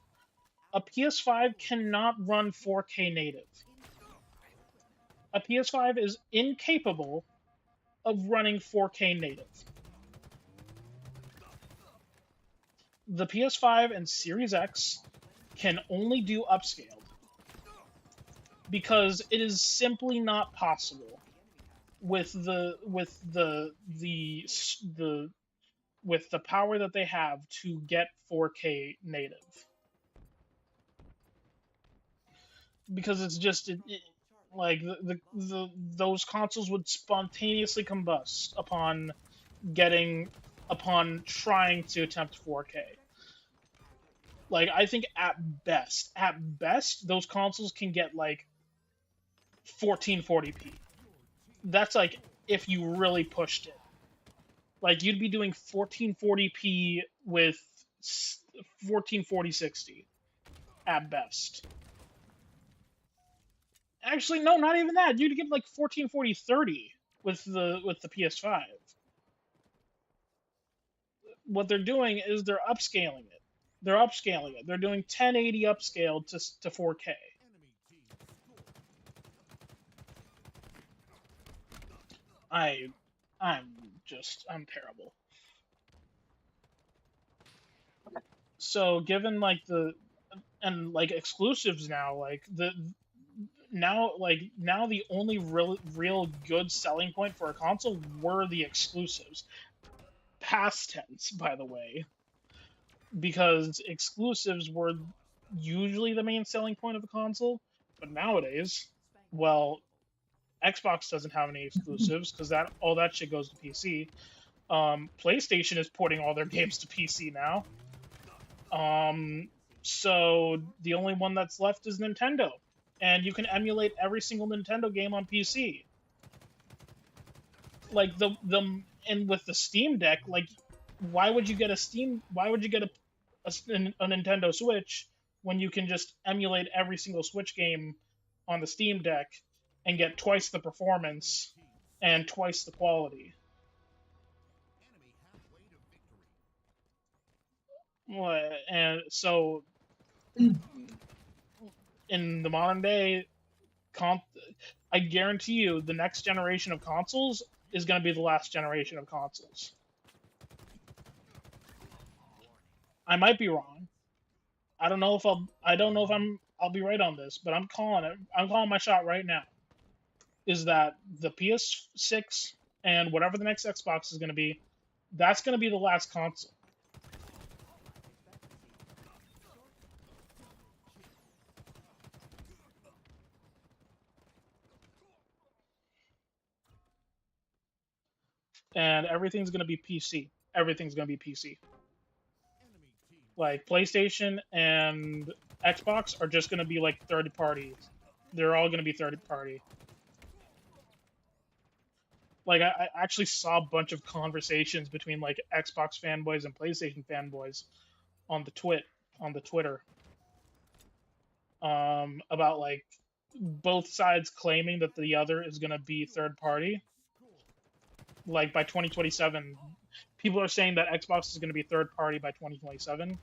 a PS5 cannot run 4K native. A PS5 is incapable of running 4K native. The PS5 and Series X can only do upscaled, because it is simply not possible with the with the power that they have to get 4K native, because it's just like those consoles would spontaneously combust upon trying to attempt 4K. Like, I think at best, those consoles can get like 1440p. That's like if you really pushed it. Like, you'd be doing 1440p with 144060 at best. Actually, no, not even that. You'd get like 144030 with the PS5. What they're doing is they're upscaling it. They're doing 1080 upscaled to 4K. I'm terrible. So given like like exclusives now, like now the only real good selling point for a console were the exclusives. Past tense, by the way, because exclusives were usually the main selling point of a console, but nowadays, well, Xbox doesn't have any exclusives because all that shit goes to PC. PlayStation is porting all their games to PC now. So the only one that's left is Nintendo, and you can emulate every single Nintendo game on PC. Like and with the Steam Deck, like, why would you get a Nintendo Switch when you can just emulate every single Switch game on the Steam Deck and get twice the performance and twice the quality? And so, in the modern day, I guarantee you the next generation of consoles is going to be the last generation of consoles. I might be wrong. I don't know if I'll be right on this, but I'm calling it. I'm calling my shot right now. Is that the PS6 and whatever the next Xbox is going to be, that's going to be the last console. And everything's going to be PC. Everything's going to be PC. Like, PlayStation and Xbox are just going to be like third party. They're all going to be third party. Like, I actually saw a bunch of conversations between like Xbox fanboys and PlayStation fanboys on the Twitter, about like both sides claiming that the other is going to be third party. Like, by 2027, people are saying that Xbox is going to be third party by 2027.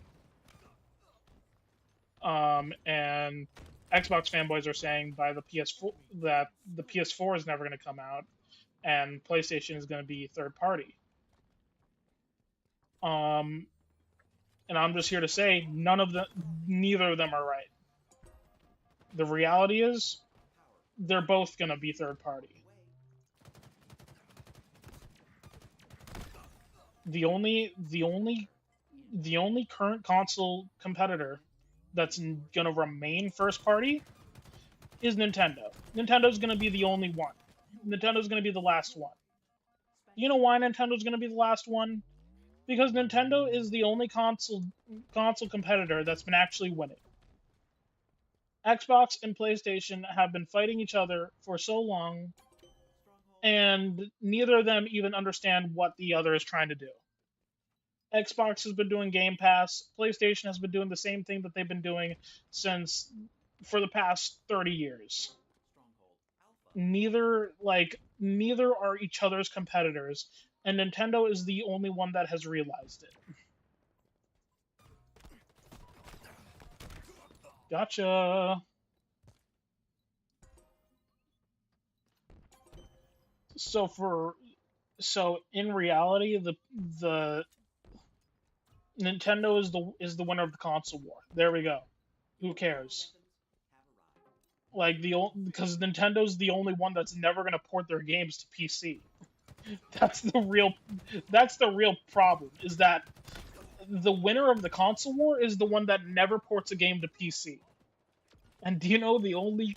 And Xbox fanboys are saying by the PS4 that the PS4 is never going to come out, and PlayStation is going to be third party. And I'm just here to say neither of them are right. The reality is, they're both going to be third party. The only current console competitor that's going to remain first party is Nintendo. Nintendo's going to be the only one. Nintendo's going to be the last one. You know why Nintendo's going to be the last one? Because Nintendo is the only console competitor that's been actually winning. Xbox and PlayStation have been fighting each other for so long, and neither of them even understand what the other is trying to do. Xbox has been doing Game Pass. PlayStation has been doing the same thing that they've been doing for the past 30 years. Neither are each other's competitors, and Nintendo is the only one that has realized it. Gotcha. So in reality, the Nintendo is the winner of the console war. There we go. Who cares? Like because Nintendo's the only one that's never gonna port their games to PC. That's the real problem. Is that the winner of the console war is the one that never ports a game to PC. And do you know the only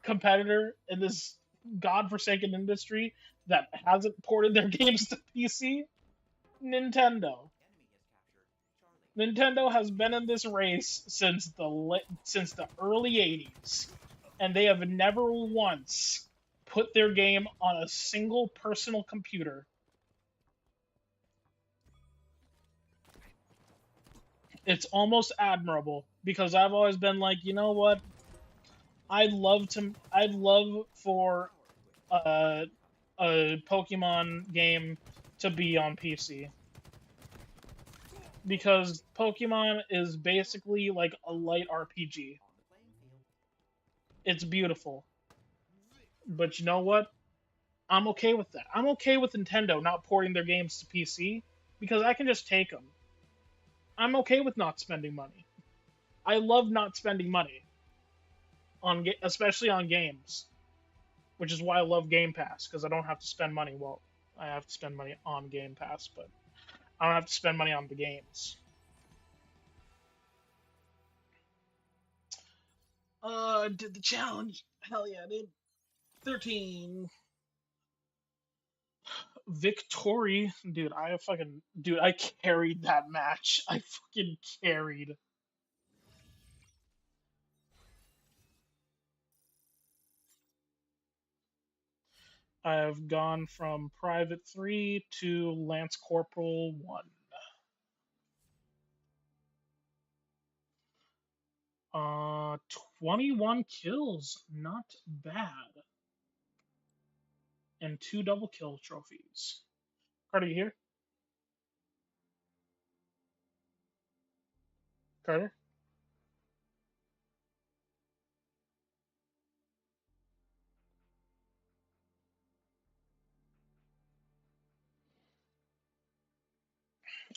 competitor in this godforsaken industry that hasn't ported their games to PC? Nintendo. Nintendo has been in this race since the early 80s, and they have never once put their game on a single personal computer. It's almost admirable because I've always been like, you know what? I'd love for a Pokemon game to be on PC because Pokemon is basically like a light RPG. It's beautiful. But you know what? I'm okay with that. I'm okay with Nintendo not porting their games to PC because I can just take them. I'm okay with not spending money. I love not spending money especially on games, which is why I love Game Pass because I don't have to spend money. Well, I have to spend money on Game Pass, but I don't have to spend money on the games. Did the challenge. Hell yeah, dude. 13. Victory. Dude, I carried that match. I fucking carried. I have gone from Private 3 to Lance Corporal 1. 21 kills. Not bad. And 2 double kill trophies. Carter, you here? Carter?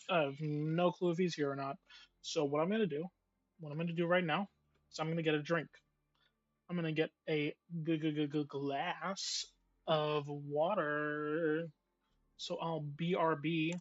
I have no clue if he's here or not. So what I'm gonna do right now is I'm gonna get a drink. I'm gonna get a glass of water. So I'll BRB.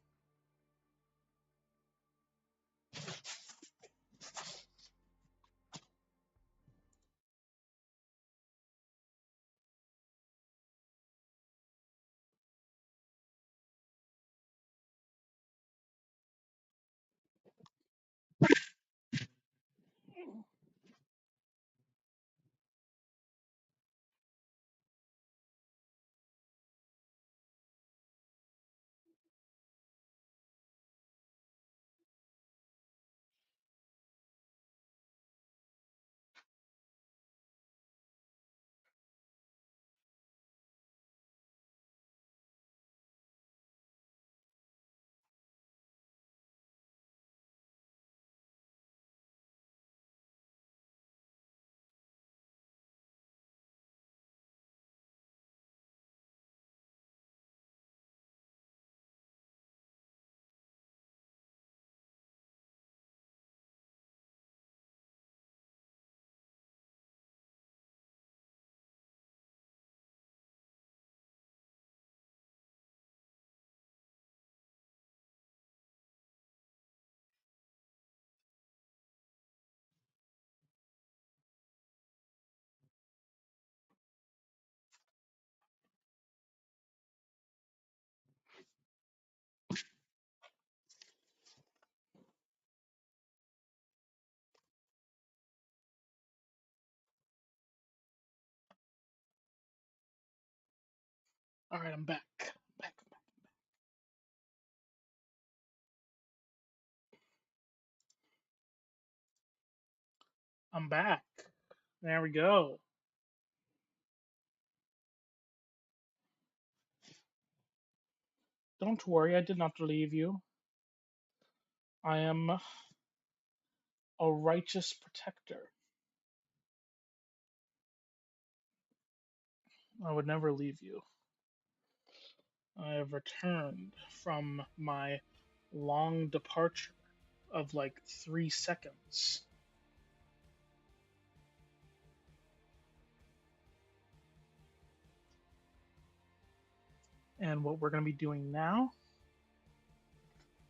All right, I'm back. Back. I'm back. There we go. Don't worry, I did not leave you. I am a righteous protector. I would never leave you. I have returned from my long departure of like 3 seconds. And what we're going to be doing now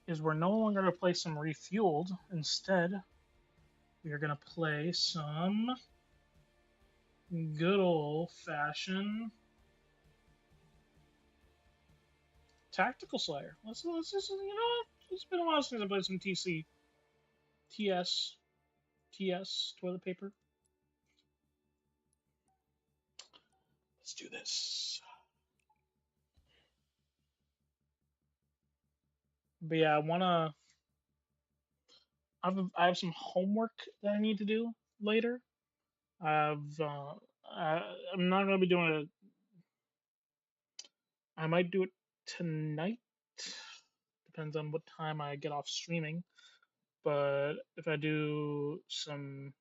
is we're no longer going to play some Refueled. Instead, we are going to play some good old-fashioned Tactical Slayer. Let's just, you know, it's been a while since I played some TS, toilet paper. Let's do this. But yeah, I have some homework that I need to do later. I'm not gonna be doing it. I might do it tonight. Depends on what time I get off streaming. But if I do some,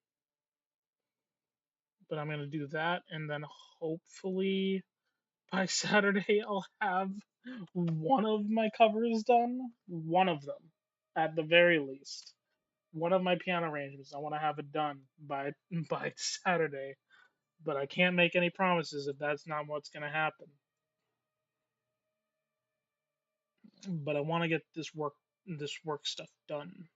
but I'm gonna do that, and then hopefully by Saturday I'll have one of my covers done. One of them, at the very least. One of my piano arrangements. I want to have it done by Saturday, but I can't make any promises if that's not what's gonna happen. But I want to get this work stuff done.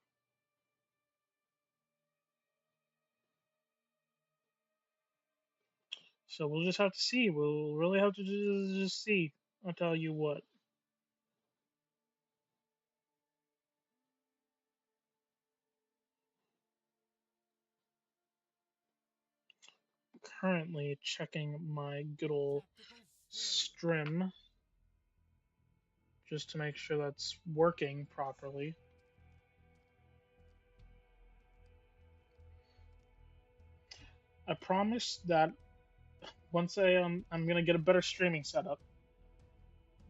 So we'll just have to see. We'll really have to just see. I'll tell you what. Currently checking my good old Strim just to make sure that's working properly. I promise that once I'm gonna get a better streaming setup,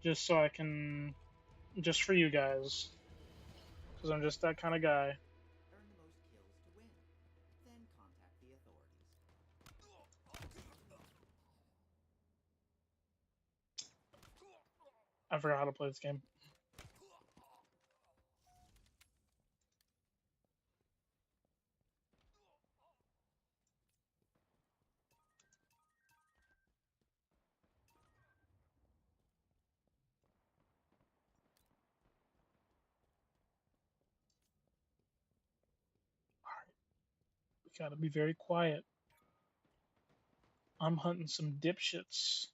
just so I can, just for you guys, because I'm just that kind of guy. Earn the most kills to win. Then contact the authorities. I forgot how to play this game. We gotta be very quiet. I'm hunting some dipshits.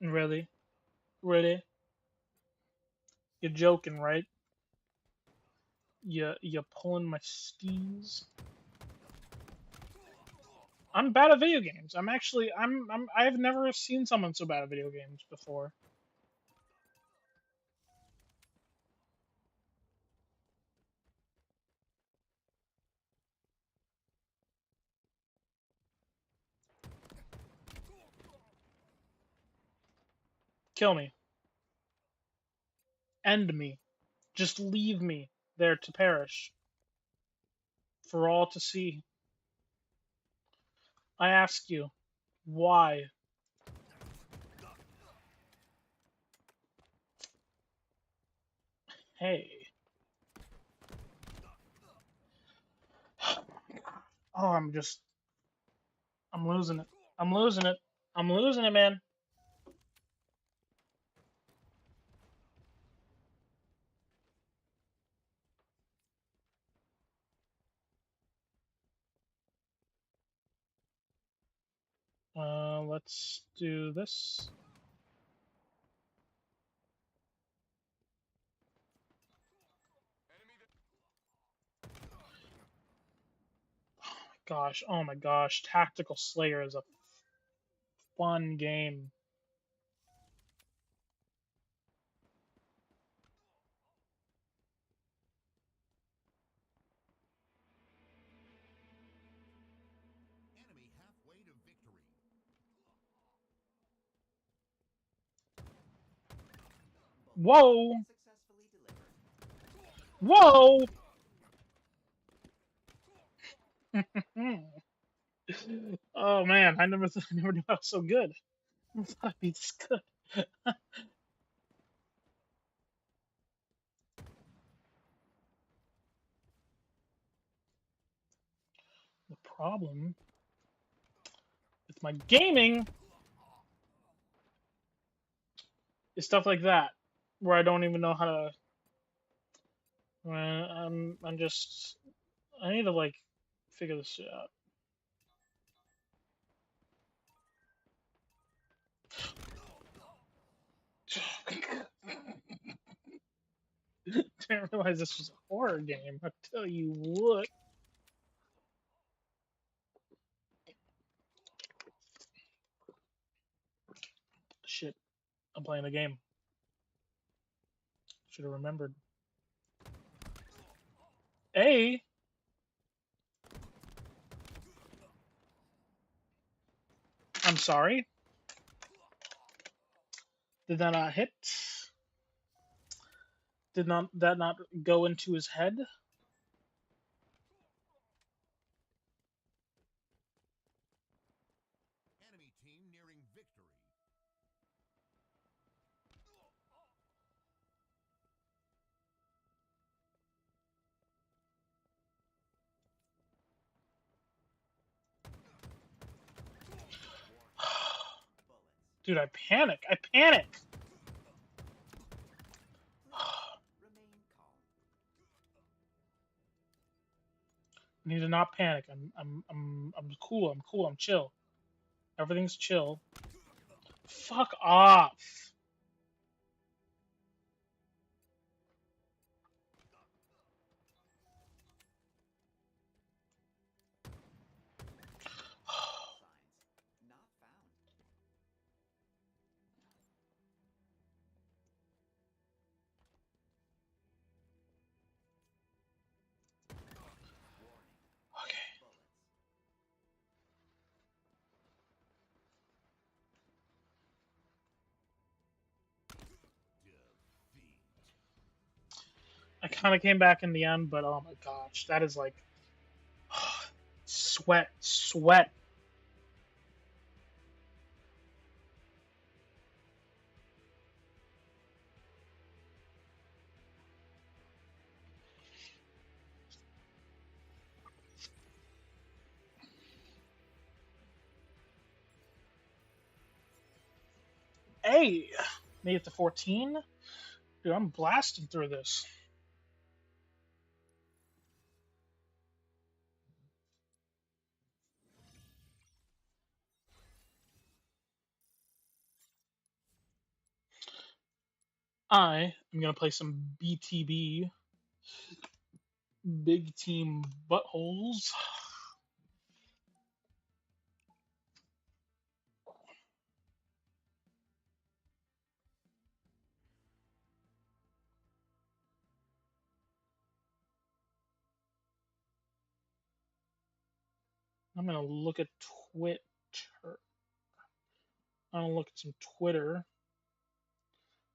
Really? Really? You're joking, right? You're pulling my steez. I'm bad at video games. I've never seen someone so bad at video games before. Kill me. End me. Just leave me there to perish. For all to see. I ask you, why? Hey. Oh, I'm losing it. I'm losing it. I'm losing it, man. Let's do this. Gosh, oh my gosh, Tactical Slayer is a fun game. Enemy halfway to victory. Whoa! Successfully delivered. Whoa! Oh man, I never knew I was so good. I never thought I'd be this good. The problem with my gaming is stuff like that, where I don't even know how to. I'm just. I need to like figure this shit out. Didn't realize this was a horror game. I tell you what. Shit, I'm playing a game. Should have remembered. A. I'm sorry. Did that not hit? Did not that not go into his head? Enemy team nearing victory. Dude, I panic. I panic. Remain calm. I need to not panic. I'm cool. I'm cool. I'm chill. Everything's chill. Fuck off. Signs not found. Warning. Okay. Bullets. Defeat. I kind of came back in the end, but oh my gosh, that is like sweat, sweat. Hey, made it to 14. Dude, I'm blasting through this. I am gonna play some BTB, Big Team Buttholes. I'm gonna look at Twitter. I'm gonna look at some Twitter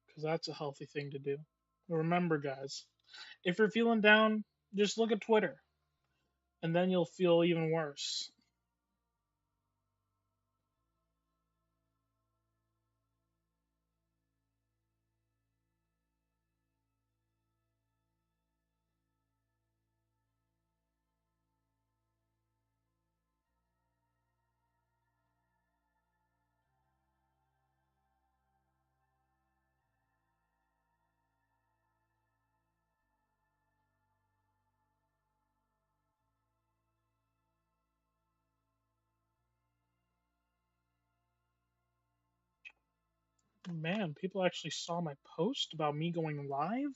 because that's a healthy thing to do. Remember, guys, if you're feeling down, just look at Twitter, and then you'll feel even worse. Man, people actually saw my post about me going live.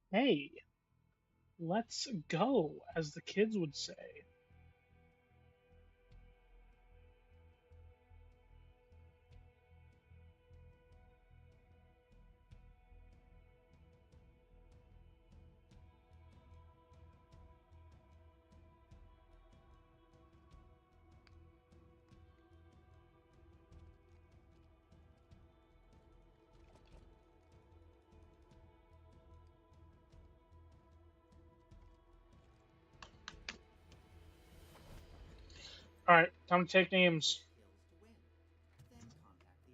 Hey, let's go, as the kids would say. Alright, time to take names. Kills to win. Then contact the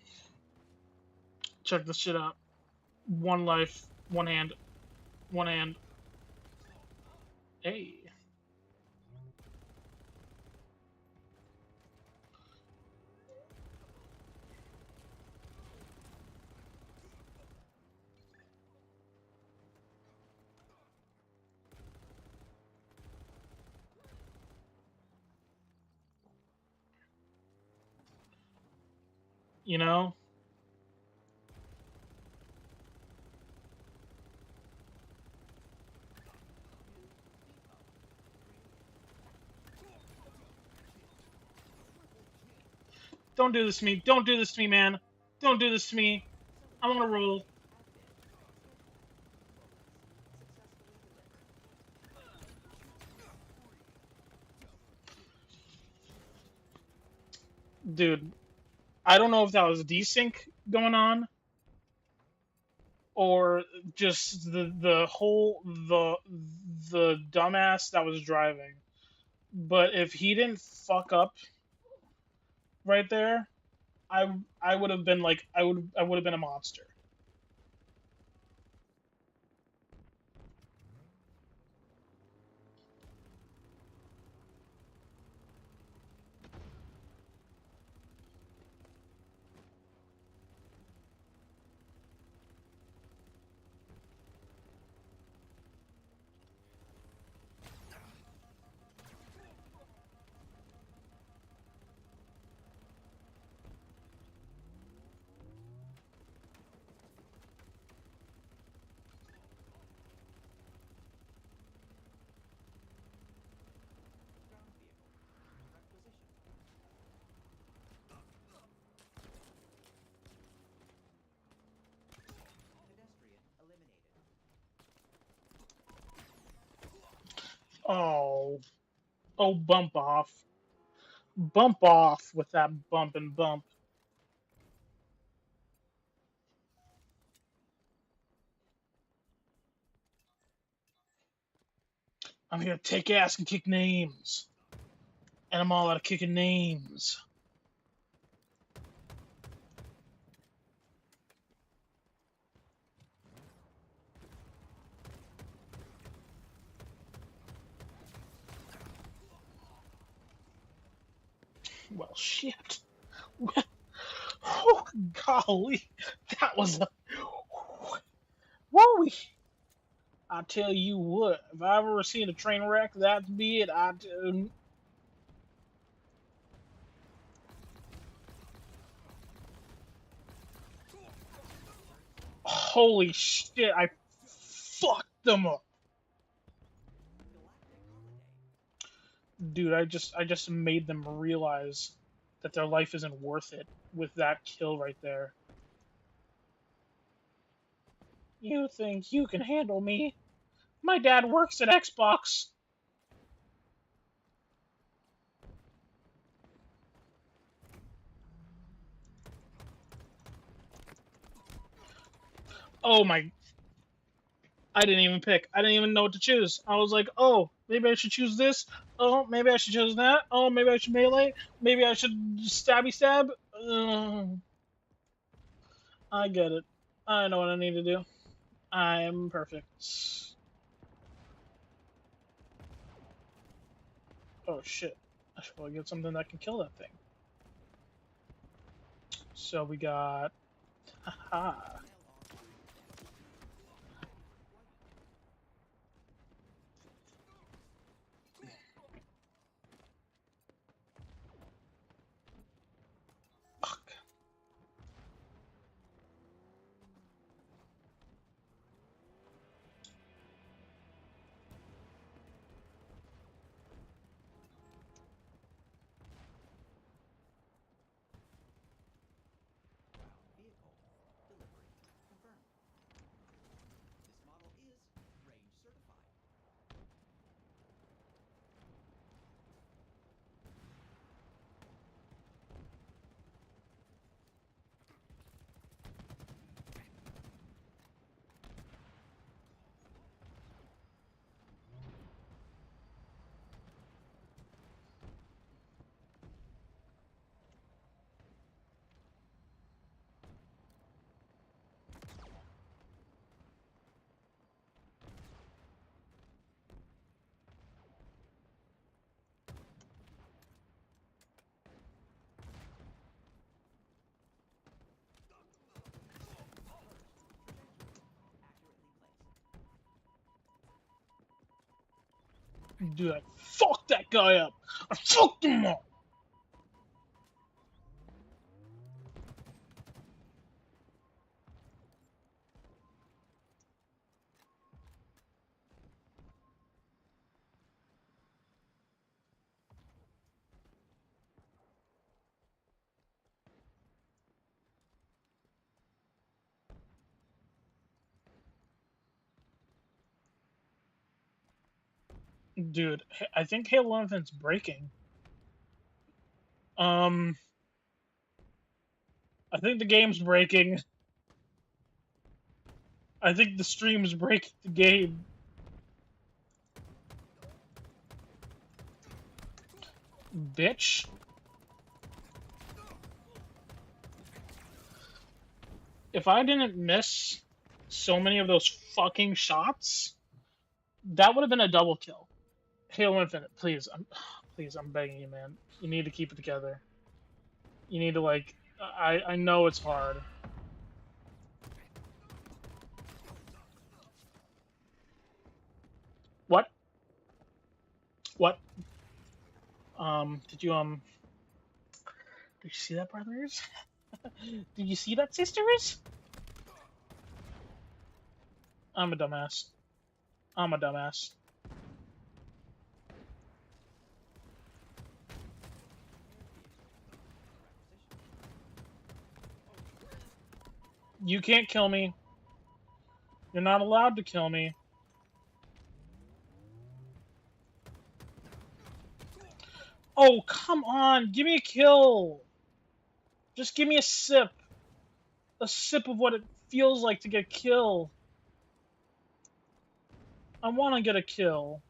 authorities. Check this shit out. One life, one hand, one hand. Hey. You know? Don't do this to me. Don't do this to me, man. Don't do this to me. I want to roll. Dude, I don't know if that was desync going on or just the dumbass that was driving. But if he didn't fuck up right there, I would have been like I would have been a monster. Ground vehicle. Requisition. Pedestrian eliminated. Oh, oh, bump off, bump off with that bump and bump. I'm here to take ass and kick names, and I'm all out of kicking names. Well, shit. Oh, golly, that was a. Whoa! I tell you what, if I ever seen a train wreck, that'd be it. Holy shit! I fucked them up, Galactic holiday. dude. I just made them realize that their life isn't worth it with that kill right there. You think you can handle me? My dad works at Xbox. Oh my, I didn't even pick. I didn't even know what to choose. I was like, oh, maybe I should choose this. Oh, maybe I should choose that. Oh, maybe I should melee. Maybe I should stabby stab. I get it. I know what I need to do. I am perfect. Oh shit. I should probably get something that can kill that thing. So we got. Haha. Fuck. Ground vehicle. Delivery. Dude, I fucked that guy up. I fucked him up. Dude, I think Halo Infinite's breaking. I think the game's breaking. I think the stream's breaking the game. Bitch. If I didn't miss so many of those fucking shots, that would have been a double kill. Halo Infinite, please, please, I'm begging you, man. You need to keep it together. You need to like, I know it's hard. What? What? Did you see that, brothers? Did you see that, sisters? I'm a dumbass. I'm a dumbass. You can't kill me. You're not allowed to kill me. Oh, come on. Give me a kill. Just give me a sip. A sip of what it feels like to get a kill. I want to get a kill.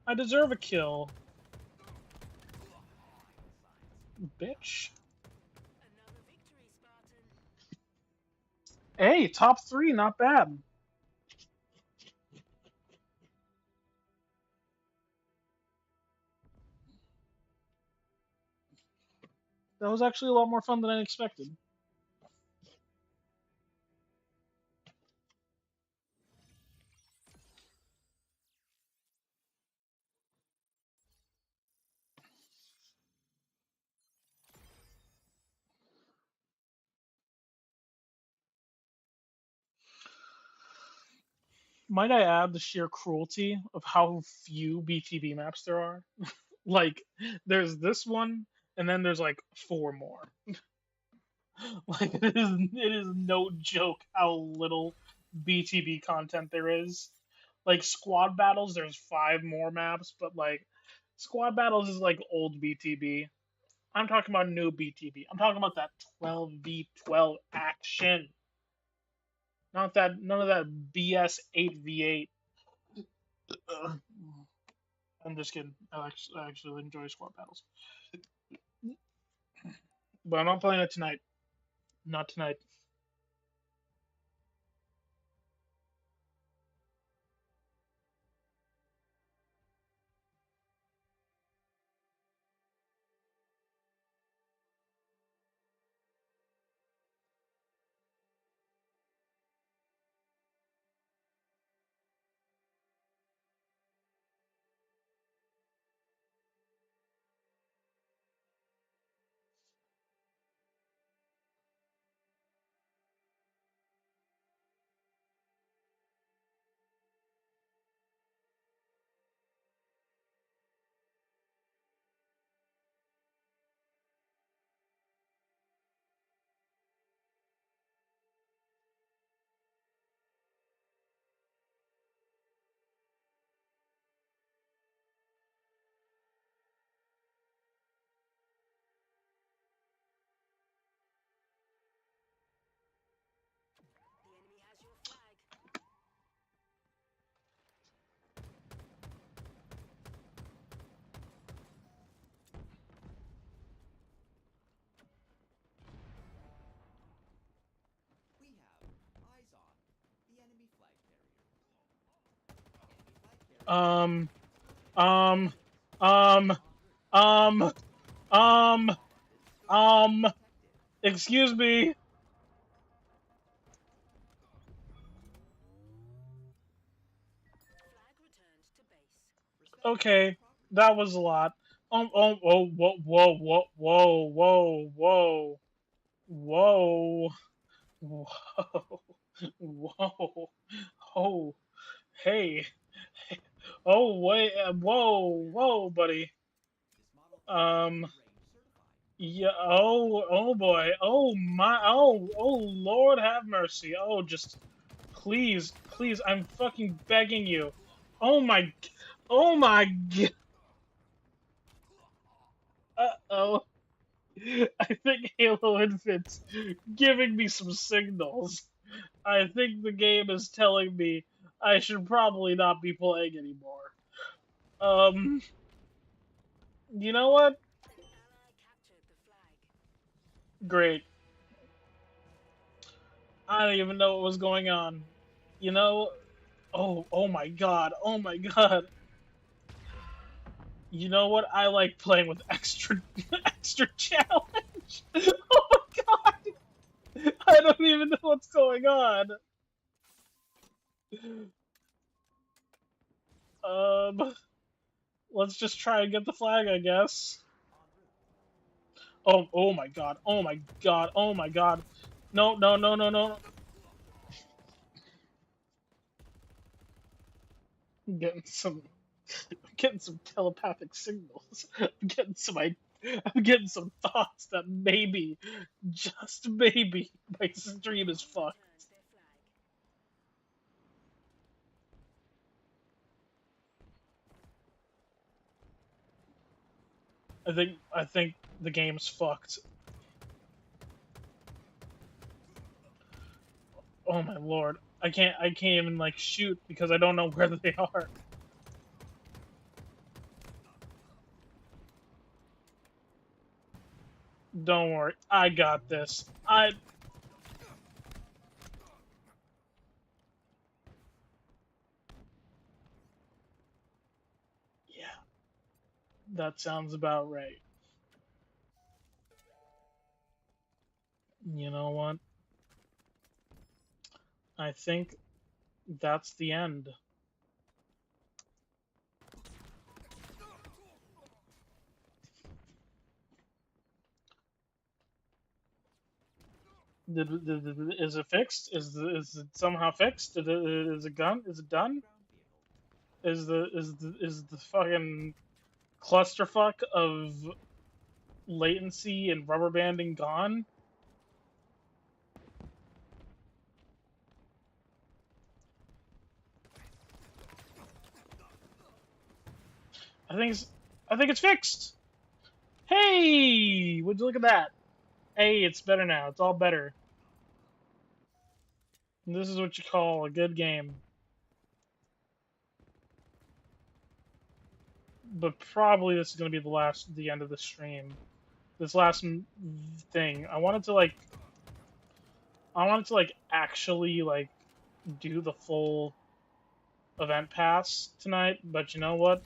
I deserve a kill. Bitch. Hey, top 3, not bad. That was actually a lot more fun than I expected. Might I add the sheer cruelty of how few BTB maps there are? Like, there's this one, and then there's like 4 more. Like, it is no joke how little BTB content there is. Like, squad battles, there's 5 more maps, but like, squad battles is like old BTB. I'm talking about new BTB. I'm talking about that 12v12 action. Not that, none of that BS 8v8. Ugh. I'm just kidding. I actually enjoy squad battles. But I'm not playing it tonight. Not tonight. We have eyes on the enemy flag carrier. Enemy flag carrier. Um, um, um, um, um, excuse me. Okay, that was a lot. Whoa, whoa, whoa, whoa, whoa, whoa, whoa, whoa, whoa, oh, hey, oh, wait, whoa, buddy. This model is Um, range certified. yeah, oh boy, oh my, oh, Lord have mercy. Oh, just, please, I'm fucking begging you. Oh my, oh my, uh-oh. I think Halo Infinite's giving me some signals. I think the game is telling me I should probably not be playing anymore. Um, you know what? Great. I don't even know what was going on. You know? Oh my god. Oh my god. You know what? I like playing with extra extra challenge. Oh my god. I don't even know what's going on. Um, let's just try and get the flag, I guess. Oh my god. Oh my god. Oh my god. No, no, no, no, no. I'm getting some telepathic signals. I'm getting some thoughts that maybe, just maybe, my stream is fucked. I think the game's fucked. Oh my lord. I can't even like shoot because I don't know where they are. Don't worry. I got this. Yeah, that sounds about right. You know what? I think that's the end. Is it fixed? Is it somehow fixed? Is it gone? Is it done? Is the fucking clusterfuck of latency and rubber banding gone? I think it's I think it's fixed. Hey, would you look at that? Hey, it's better now. It's all better. And this is what you call a good game. But probably this is gonna be the end of the stream. This last thing, I wanted to like actually like do the full event pass tonight, but you know what?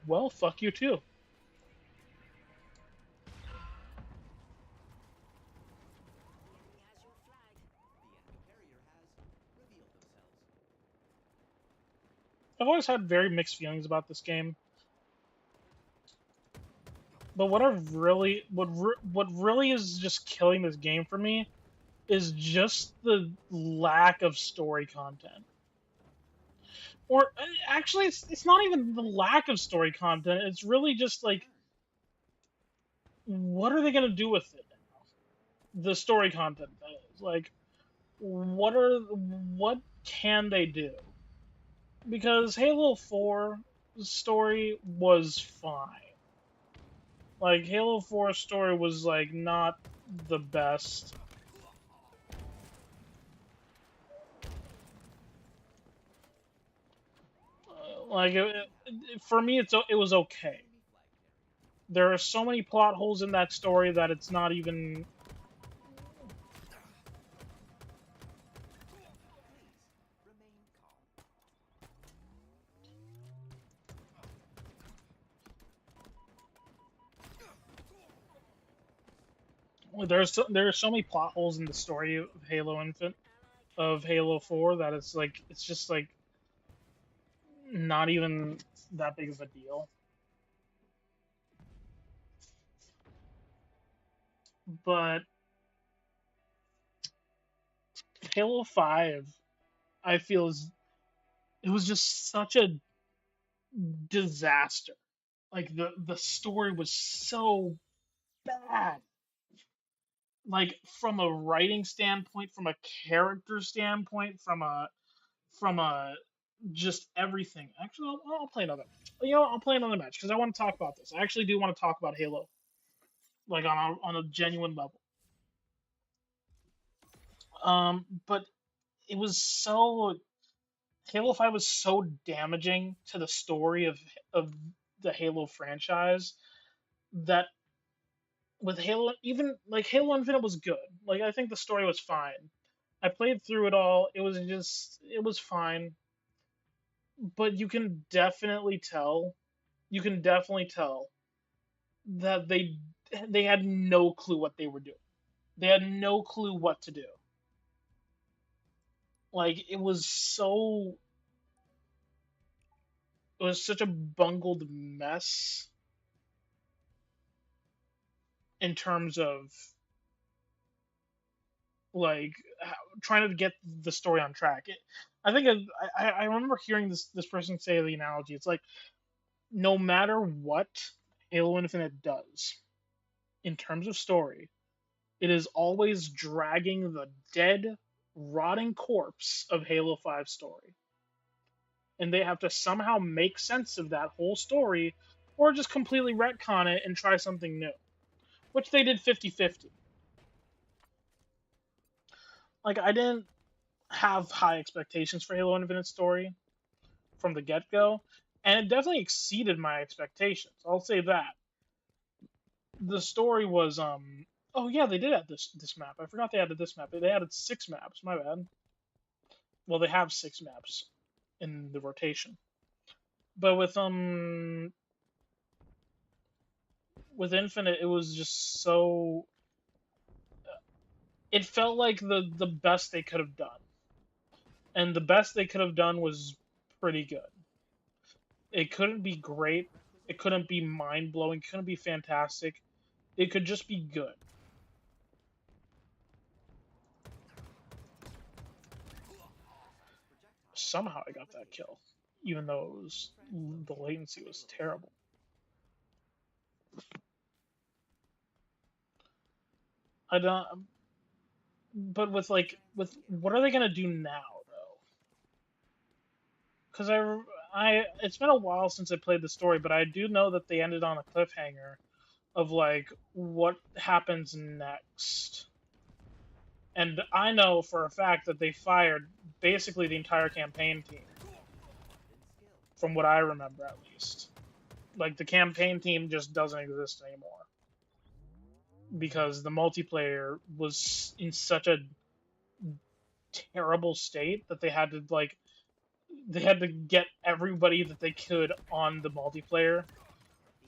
Well, fuck you too. I've always had very mixed feelings about this game, but what really is just killing this game for me is just the lack of story content. Or actually, it's not even the lack of story content. It's really just like, what are they gonna do with it? The story content, that is. Like, what can they do? Because Halo 4 story was fine. Like Halo 4 story was like not the best. Like for me, it was okay. There are so many plot holes in that story that it's not even. there are so many plot holes in the story of Halo 4 that it's just like not even that big of a deal. But Halo 5, I feel it was just such a disaster. Like the story was so bad. Like from a writing standpoint, from a character standpoint, from a just everything. Actually, I'll play another. I'll play another match because I want to talk about this. I actually do want to talk about Halo, like on a genuine level. But it was so Halo 5 was so damaging to the story of the Halo franchise that with Halo, even like Halo Infinite was good. Like I think the story was fine. I played through it all. It was fine. But you can definitely tell that they had no clue what they were doing. They had no clue what to do. Like it was such a bungled mess in terms of like trying to get the story on track. I think I remember hearing this person say the analogy. It's like no matter what Halo Infinite does in terms of story, it is always dragging the dead, rotting corpse of Halo 5 story. And they have to somehow make sense of that whole story or just completely retcon it and try something new, which they did 50-50. Like I didn't have high expectations for Halo Infinite story from the get-go, and it definitely exceeded my expectations. I'll say that. The story was oh yeah, they did add this map. I forgot they added this map. They added 6 maps. My bad. Well, they have 6 maps in the rotation. But with Infinite, it was just so it felt like the best they could have done. And the best they could have done was pretty good. It couldn't be great. It couldn't be mind-blowing. It couldn't be fantastic. It could just be good. Somehow I got that kill, even though the latency was terrible. I don't. But with what are they gonna do now though? Because it's been a while since I played the story, but I do know that they ended on a cliffhanger of like what happens next. And I know for a fact that they fired basically the entire campaign team. From what I remember, at least. Like, the campaign team just doesn't exist anymore. Because the multiplayer was in such a terrible state that they had to get everybody that they could on the multiplayer,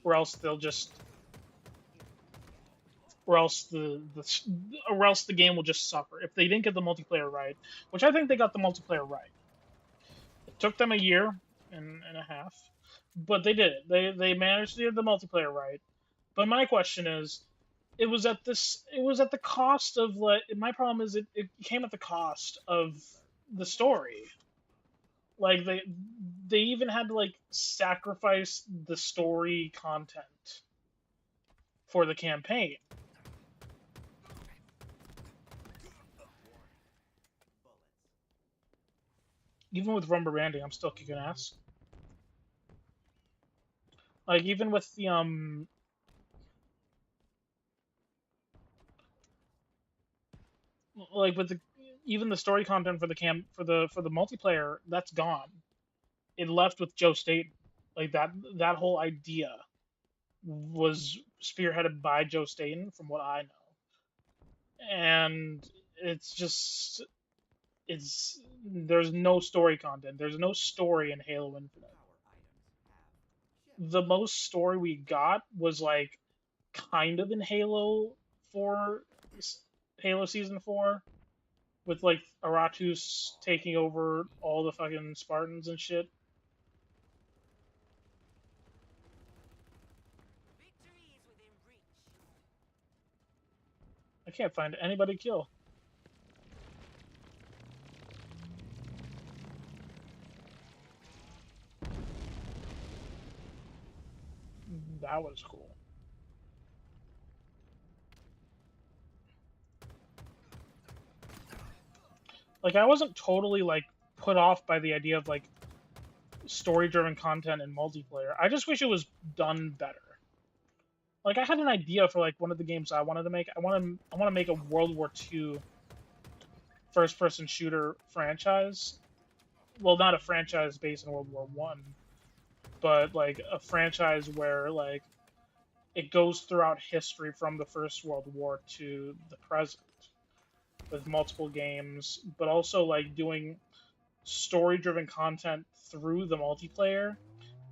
or else the game will just suffer if they didn't get the multiplayer right, which I think they got the multiplayer right. It took them a year and a half, but they did it. They managed to get the multiplayer right. But my question is, it was at the cost of my problem is it came at the cost of the story. Like they even had to sacrifice the story content for the campaign. Even with Rumble Randy, I'm still kicking ass. Like even with the like with the even the story content for the multiplayer, that's gone. It left with Joe Staten. Like that whole idea was spearheaded by Joe Staten, from what I know. And there's no story content. There's no story in Halo Infinite. The most story we got was kind of in Halo Halo Season 4, with like Aratus taking over all the fucking Spartans and shit. Victory is within reach. I can't find anybody to kill. That was cool. Like, I wasn't totally like put off by the idea of like story-driven content in multiplayer. I just wish it was done better. Like, I had an idea for like one of the games I wanted to make. I want to make a World War II first-person shooter franchise. Well, not a franchise based in World War One, but like a franchise where like it goes throughout history from the First World War to the present, with multiple games, but also like doing story-driven content through the multiplayer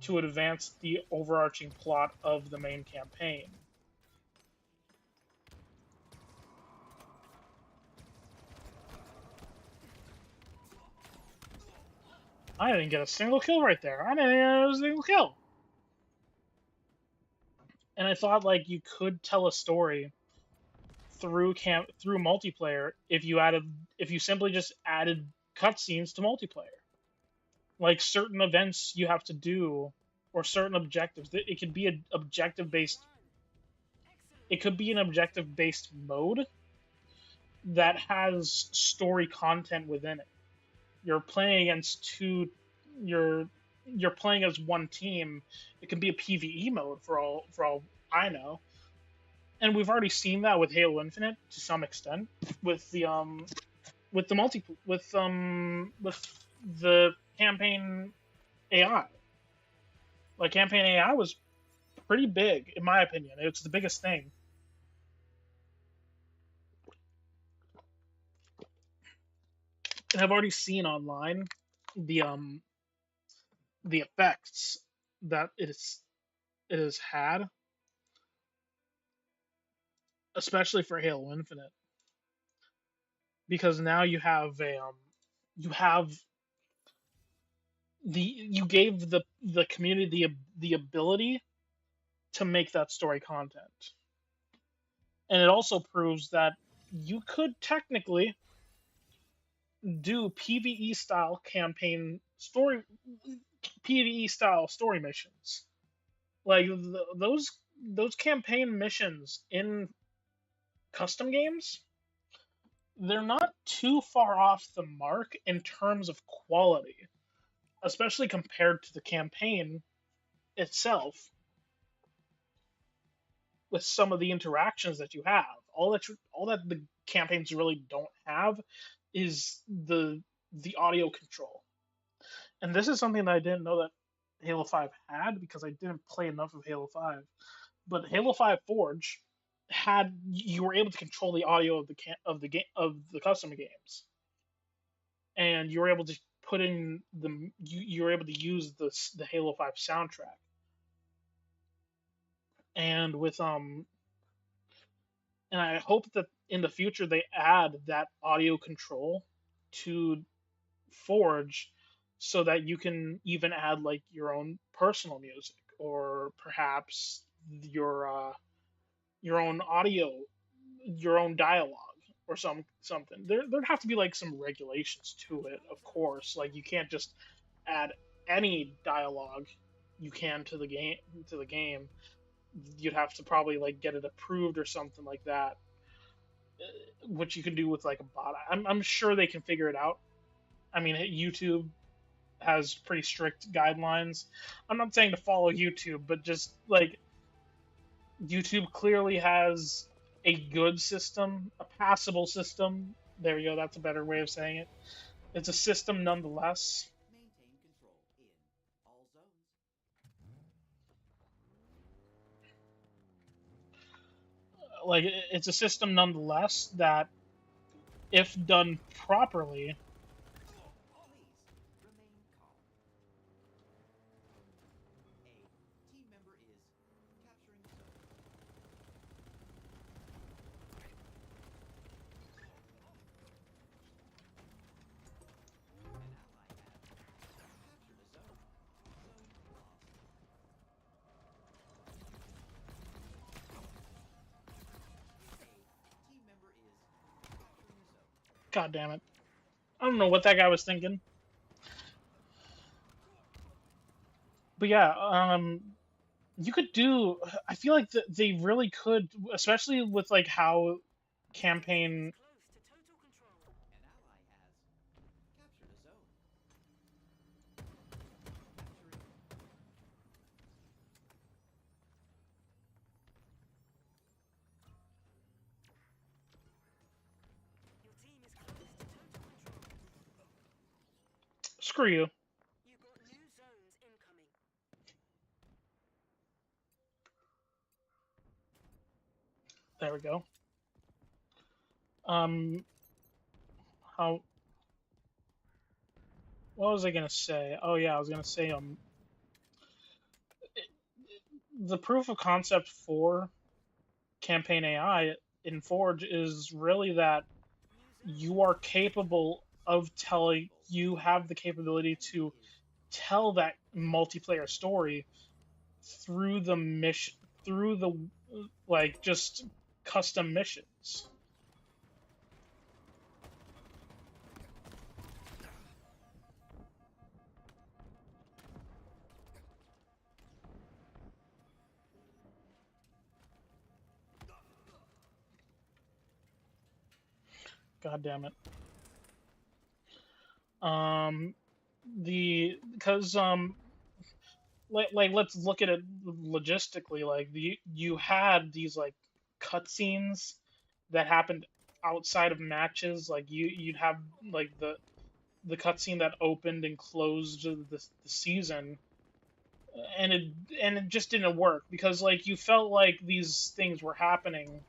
to advance the overarching plot of the main campaign. I didn't get a single kill right there. I didn't get a single kill. And I thought like you could tell a story through multiplayer if you simply just added cutscenes to multiplayer. Like certain events you have to do or certain objectives. It could be an objective based it could be an objective based mode that has story content within it. You're playing against you're playing as one team. It can be a PvE mode for all I know. And we've already seen that with Halo Infinite to some extent with the with the campaign AI. Like campaign AI was pretty big in my opinion. It's the biggest thing. And I've already seen online the effects that it has had, especially for Halo Infinite, because now you have you gave the community the ability to make that story content, and it also proves that you could technically do PvE style story missions. Like those campaign missions in custom games, they're not too far off the mark in terms of quality, especially compared to the campaign itself. With some of the interactions that you have, all that the campaigns really don't have is the audio control. And this is something that I didn't know that Halo 5 had because I didn't play enough of Halo 5. But Halo 5 Forge had you were able to control the audio of the custom games, and you were able to put in you were able to use the Halo 5 soundtrack. And and I hope that in the future they add that audio control to Forge so that you can even add like your own personal music or perhaps your own audio, your own dialogue or something. There'd have to be like some regulations to it, of course. Like you can't just add any dialogue you can to the game. You'd have to probably like get it approved or something like that, which you can do with like a bot. I'm sure they can figure it out. I mean, YouTube has pretty strict guidelines. I'm not saying to follow YouTube, but just like YouTube clearly has a good system, a passable system. There you go. That's a better way of saying it. It's a system nonetheless. Maintain control in all zones. Like it's a system nonetheless that, if done properly, Please remain calm. A team member is capturing the zone. God damn it. I don't know what that guy was thinking. But yeah, you could do. I feel like they really could, especially with like how campaign. Screw you. You've got new zones incoming. There we go. Um, how? What was I gonna say? Oh yeah, I was gonna say the proof of concept for campaign AI in Forge is really that you are capable of telling. You have the capability to tell that multiplayer story through the mission, through the like just custom missions. God damn it. The because like let's look at it logistically. Like you had these like cutscenes that happened outside of matches. Like you'd have like the cutscene that opened and closed the season, and it just didn't work because like you felt like these things were happening.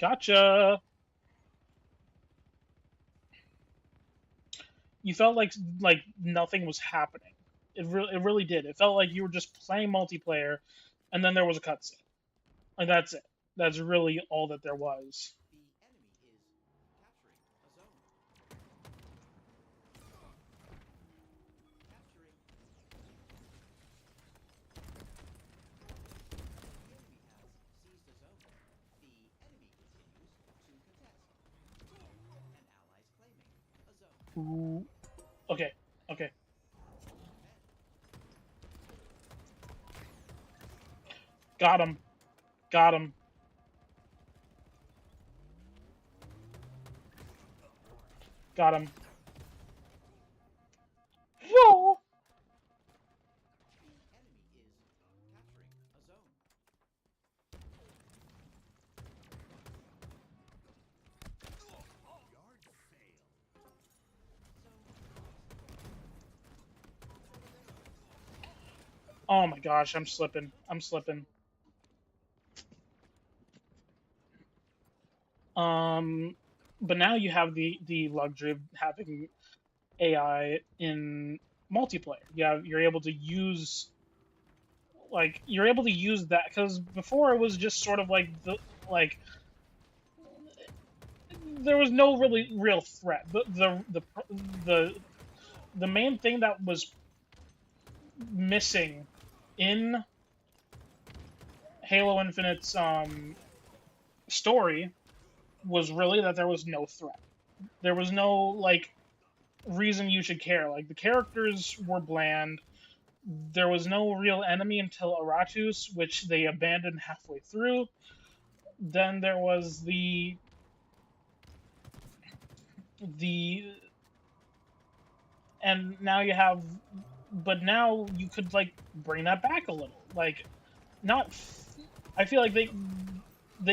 Gotcha. You felt like nothing was happening. It really did. It felt like you were just playing multiplayer, and then there was a cutscene. Like that's it. That's really all that there was. Ooh. Okay. Okay. Got him. Got him. Got him. Whoa! Oh my gosh, I'm slipping. I'm slipping. But now you have the luxury of having AI in multiplayer. You're able to use that because before it was just sort of like like there was no really real threat. The the main thing that was missing in Halo Infinite's story was really that there was no threat. There was no like reason you should care. Like the characters were bland. There was no real enemy until Aratus, which they abandoned halfway through. Then there was the and now you have but now you could like bring that back a little. Like not I feel like they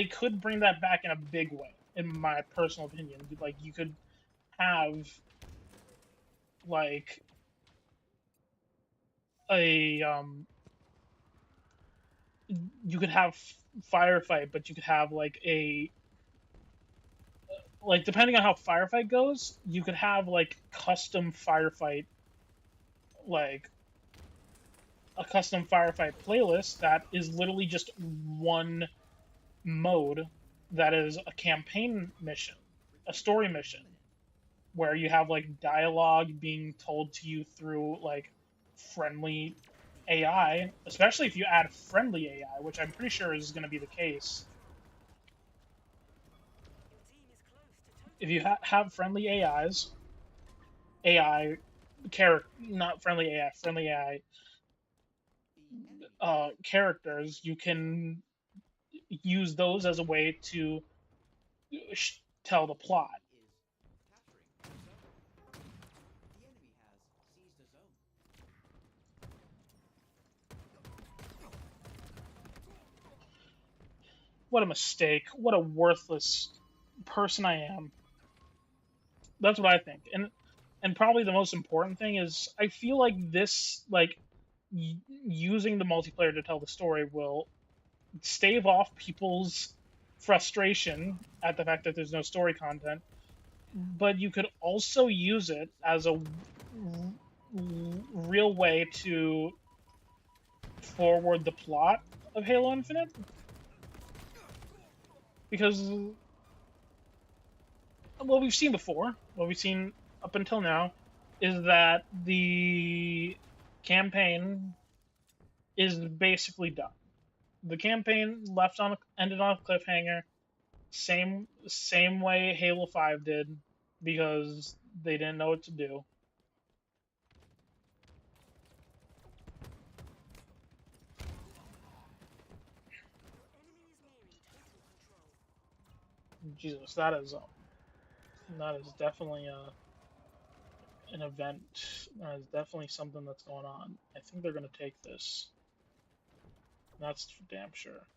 could bring that back in a big way in my personal opinion. Like you could have like a you could have firefight, but you could have like a like depending on how firefight goes, you could have like custom firefight, like a custom firefight playlist that is literally just one mode that is a campaign mission, a story mission, where you have like dialogue being told to you through like friendly AI, especially if you add friendly AI, which I'm pretty sure is going to be the case. If you have friendly AIs, AI not friendly AI, friendly AI characters, you can use those as a way to tell the plot. What a mistake. What a worthless person I am. That's what I think. And probably the most important thing is I feel like this using the multiplayer to tell the story will stave off people's frustration at the fact that there's no story content, but you could also use it as a real way to forward the plot of Halo Infinite. Because what we've seen before, what we've seen up until now, is that the campaign is basically done. The campaign ended on a cliffhanger, same way Halo 5 did, because they didn't know what to do. Jesus, that is definitely an event. That is definitely something that's going on. I think they're gonna take this. That's for damn sure.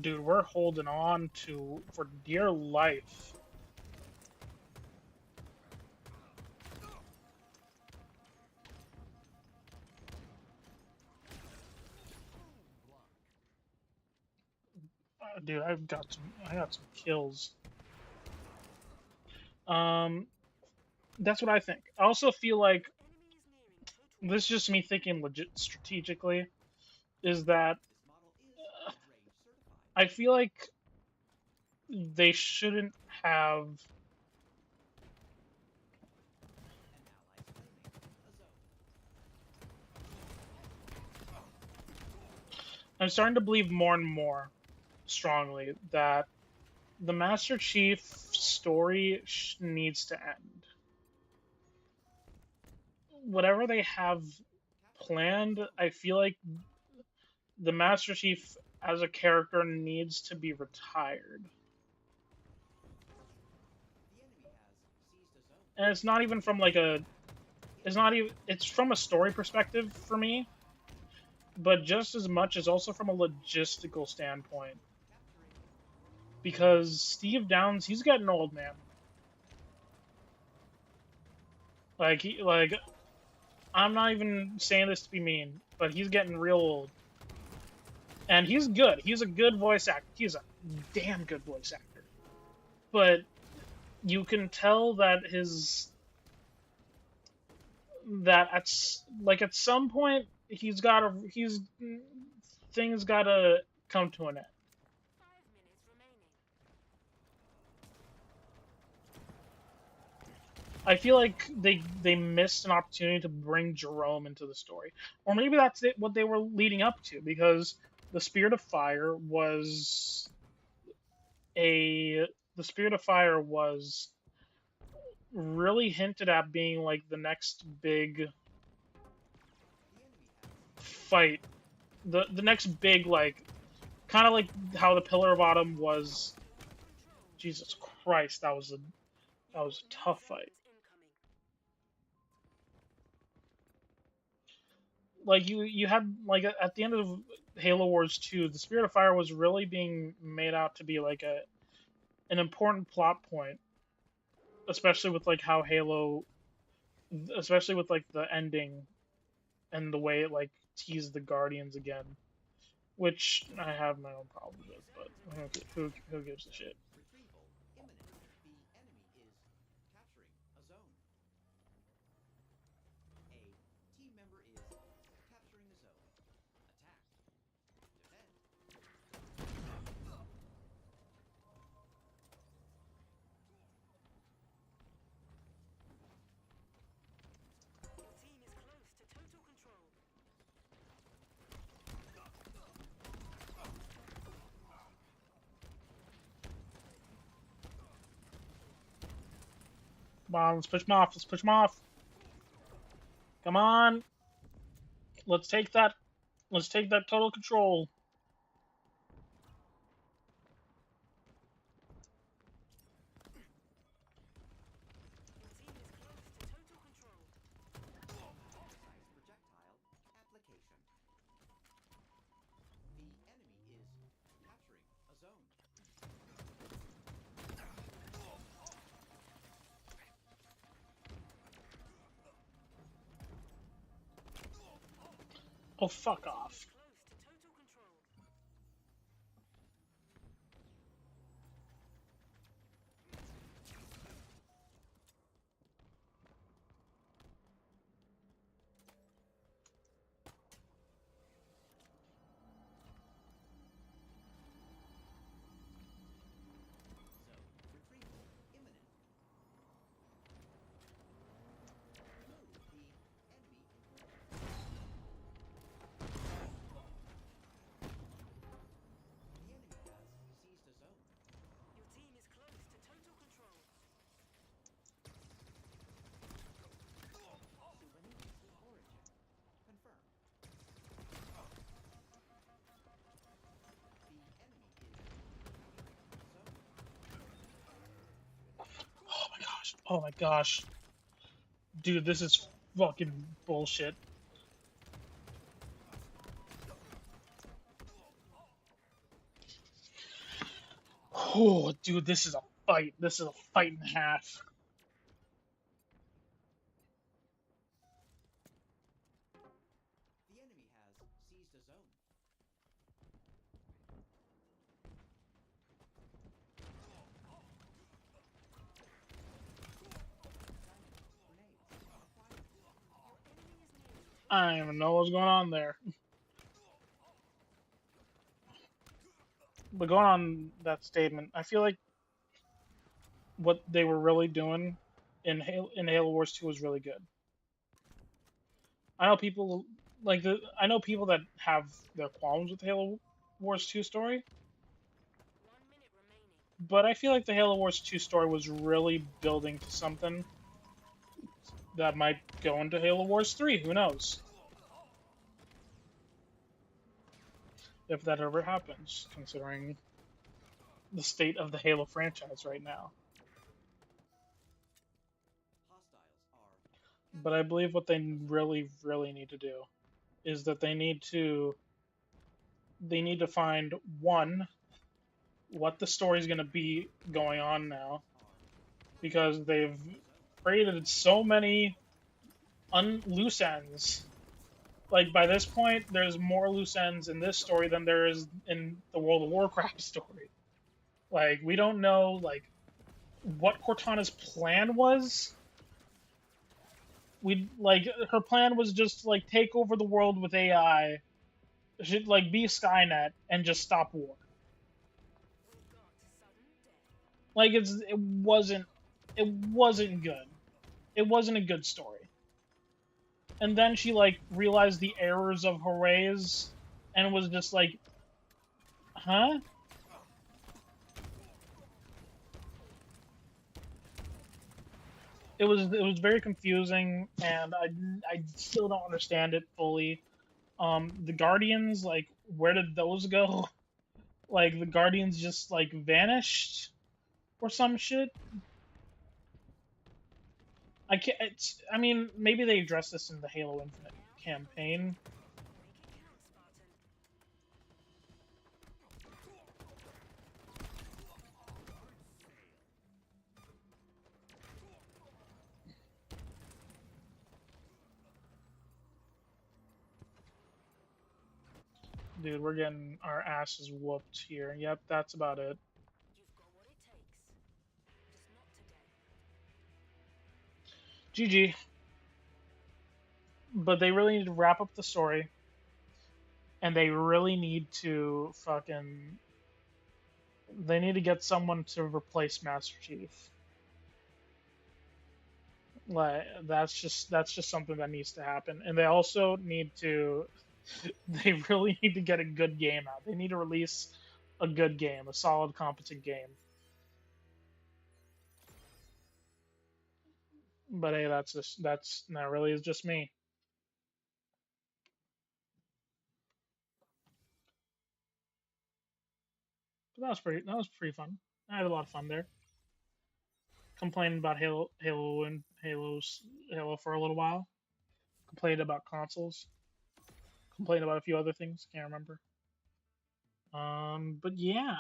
Dude, we're holding on for dear life. Dude, I got some kills. That's what I think. I also feel like this is just me thinking legit strategically. Is that I feel like they shouldn't have. I'm starting to believe more and more strongly that the Master Chief story needs to end. Whatever they have planned, I feel like the Master Chief as a character needs to be retired. And it's not even from it's from a story perspective for me, but just as much as also from a logistical standpoint. Because Steve Downes, he's getting old, man. I'm not even saying this to be mean, but he's getting real old. And he's good. He's a good voice actor. He's a damn good voice actor. But you can tell that at some point things gotta come to an end. I feel like they missed an opportunity to bring Jerome into the story, or maybe that's what they were leading up to, because the Spirit of Fire was really hinted at being like the next big fight, the next big kind of like how the Pillar of Autumn was. Jesus Christ, that was a tough fight. like you had like at the end of Halo Wars 2, the Spirit of Fire was really being made out to be like an important plot point, especially with like how Halo, especially with like the ending and the way it like teased the Guardians again, which I have my own problems with, but who gives a shit? Retrieval imminent. The enemy is capturing a zone. A team member is capturing a zone. Attack. Defend. Your team is close to total control. Come on, let's push them off. Let's push them off. Come on. Let's take that. Let's take that total control. Your team is close to total control. Precise projectile application. The enemy is capturing a zone. Oh, fuck off. Close to total control. Zone retrieval imminent. Move the enemy The enemy has seized a zone. Your team is close to total control. Sudanese origin. Confirm. The enemy is capturing a zone. Oh my gosh. Oh my gosh. Dude, this is fucking bullshit. Oh, dude, this is a fight. This is a fight and a half. The enemy has seized a zone. Grenades acquired. Your enemy is near to I don't even know what's going on there. But going on that statement, I feel like what they were really doing in Halo Wars 2 was really good. I know people I know people that have their qualms with the Halo Wars 2 story, 1 minute remaining. but I feel like the Halo Wars 2 story was really building to something that might go into Halo Wars 3. Who knows? If that ever happens, considering the state of the Halo franchise right now. Hostiles are But I believe what they really, really need to do is that they need to find one, what the story's going to be going on now, because they've created so many loose ends. Like, by this point, there's more loose ends in this story than there is in the World of Warcraft story. Like, we don't know, like, what Cortana's plan was. Her plan was just to, like, take over the world with AI, should, like, be Skynet, and just stop war. We got sudden death. Like, it wasn't good. It wasn't a good story. And then she, like, realized the errors of her ways, and was just like, huh? It was very confusing, and I still don't understand it fully. The Guardians, like, where did those go? Like, the Guardians just, like, vanished? Or some shit? I can't. I mean, maybe they addressed this in the Halo Infinite campaign, Dude, we're getting our asses whooped here. Yep, that's about it. You've got what it takes. Just not today. GG. But they really need to wrap up the story. And they really need to fucking. They need to get someone to replace Master Chief. Like that's just something that needs to happen. And they also need to they really need to get a good game out. They need to release a good game, a solid, competent game. But hey, that really is just me. But that was pretty fun. I had a lot of fun there. Complaining about Halo for a little while. Complained about consoles. Complained about a few other things. Can't remember. But yeah,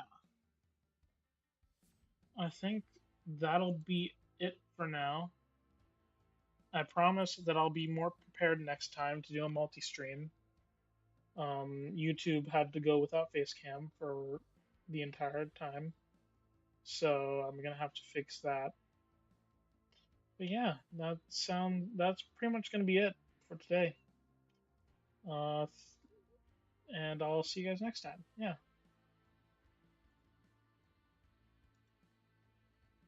I think that'll be it for now. I promise that I'll be more prepared next time to do a multi-stream. YouTube had to go without Facecam for the entire time, so I'm gonna have to fix that. But yeah, that's pretty much gonna be it for today. And I'll see you guys next time. Yeah.